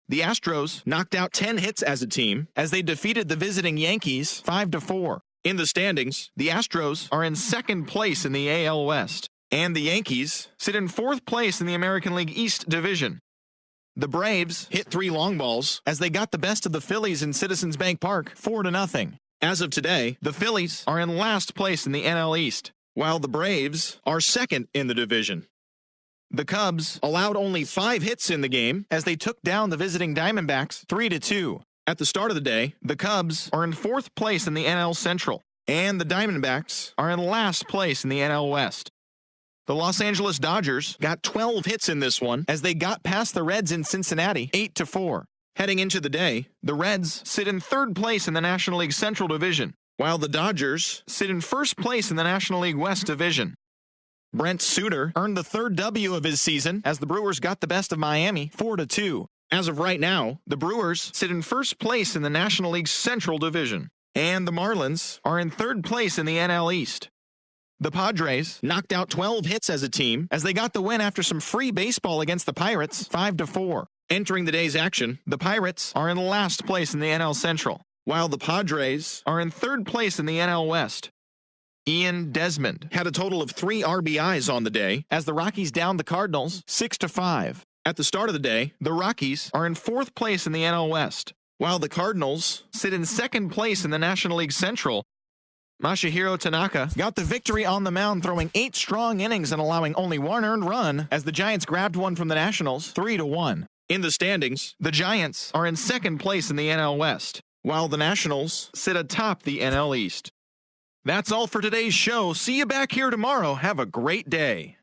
The Astros knocked out 10 hits as a team as they defeated the visiting Yankees 5-4. In the standings, the Astros are in 2nd place in the AL West, and the Yankees sit in 4th place in the American League East Division. The Braves hit 3 long balls as they got the best of the Phillies in Citizens Bank Park 4-0. As of today, the Phillies are in last place in the NL East, while the Braves are 2nd in the division. The Cubs allowed only 5 hits in the game as they took down the visiting Diamondbacks 3-2. At the start of the day, the Cubs are in 4th place in the NL Central, and the Diamondbacks are in last place in the NL West. The Los Angeles Dodgers got 12 hits in this one as they got past the Reds in Cincinnati 8-4. Heading into the day, the Reds sit in 3rd place in the National League Central Division, while the Dodgers sit in 1st place in the National League West Division. Brent Suter earned the 3rd W of his season as the Brewers got the best of Miami 4-2. As of right now, the Brewers sit in 1st place in the National League Central Division, and the Marlins are in 3rd place in the NL East. The Padres knocked out 12 hits as a team as they got the win after some free baseball against the Pirates 5-4. Entering the day's action, the Pirates are in last place in the NL Central, while the Padres are in 3rd place in the NL West. Ian Desmond had a total of 3 RBIs on the day as the Rockies downed the Cardinals 6-5. At the start of the day, the Rockies are in 4th place in the NL West, while the Cardinals sit in 2nd place in the National League Central. Masahiro Tanaka got the victory on the mound, throwing 8 strong innings and allowing only 1 earned run as the Giants grabbed one from the Nationals 3-1. In the standings, the Giants are in 2nd place in the NL West, while the Nationals sit atop the NL East. That's all for today's show. See you back here tomorrow. Have a great day.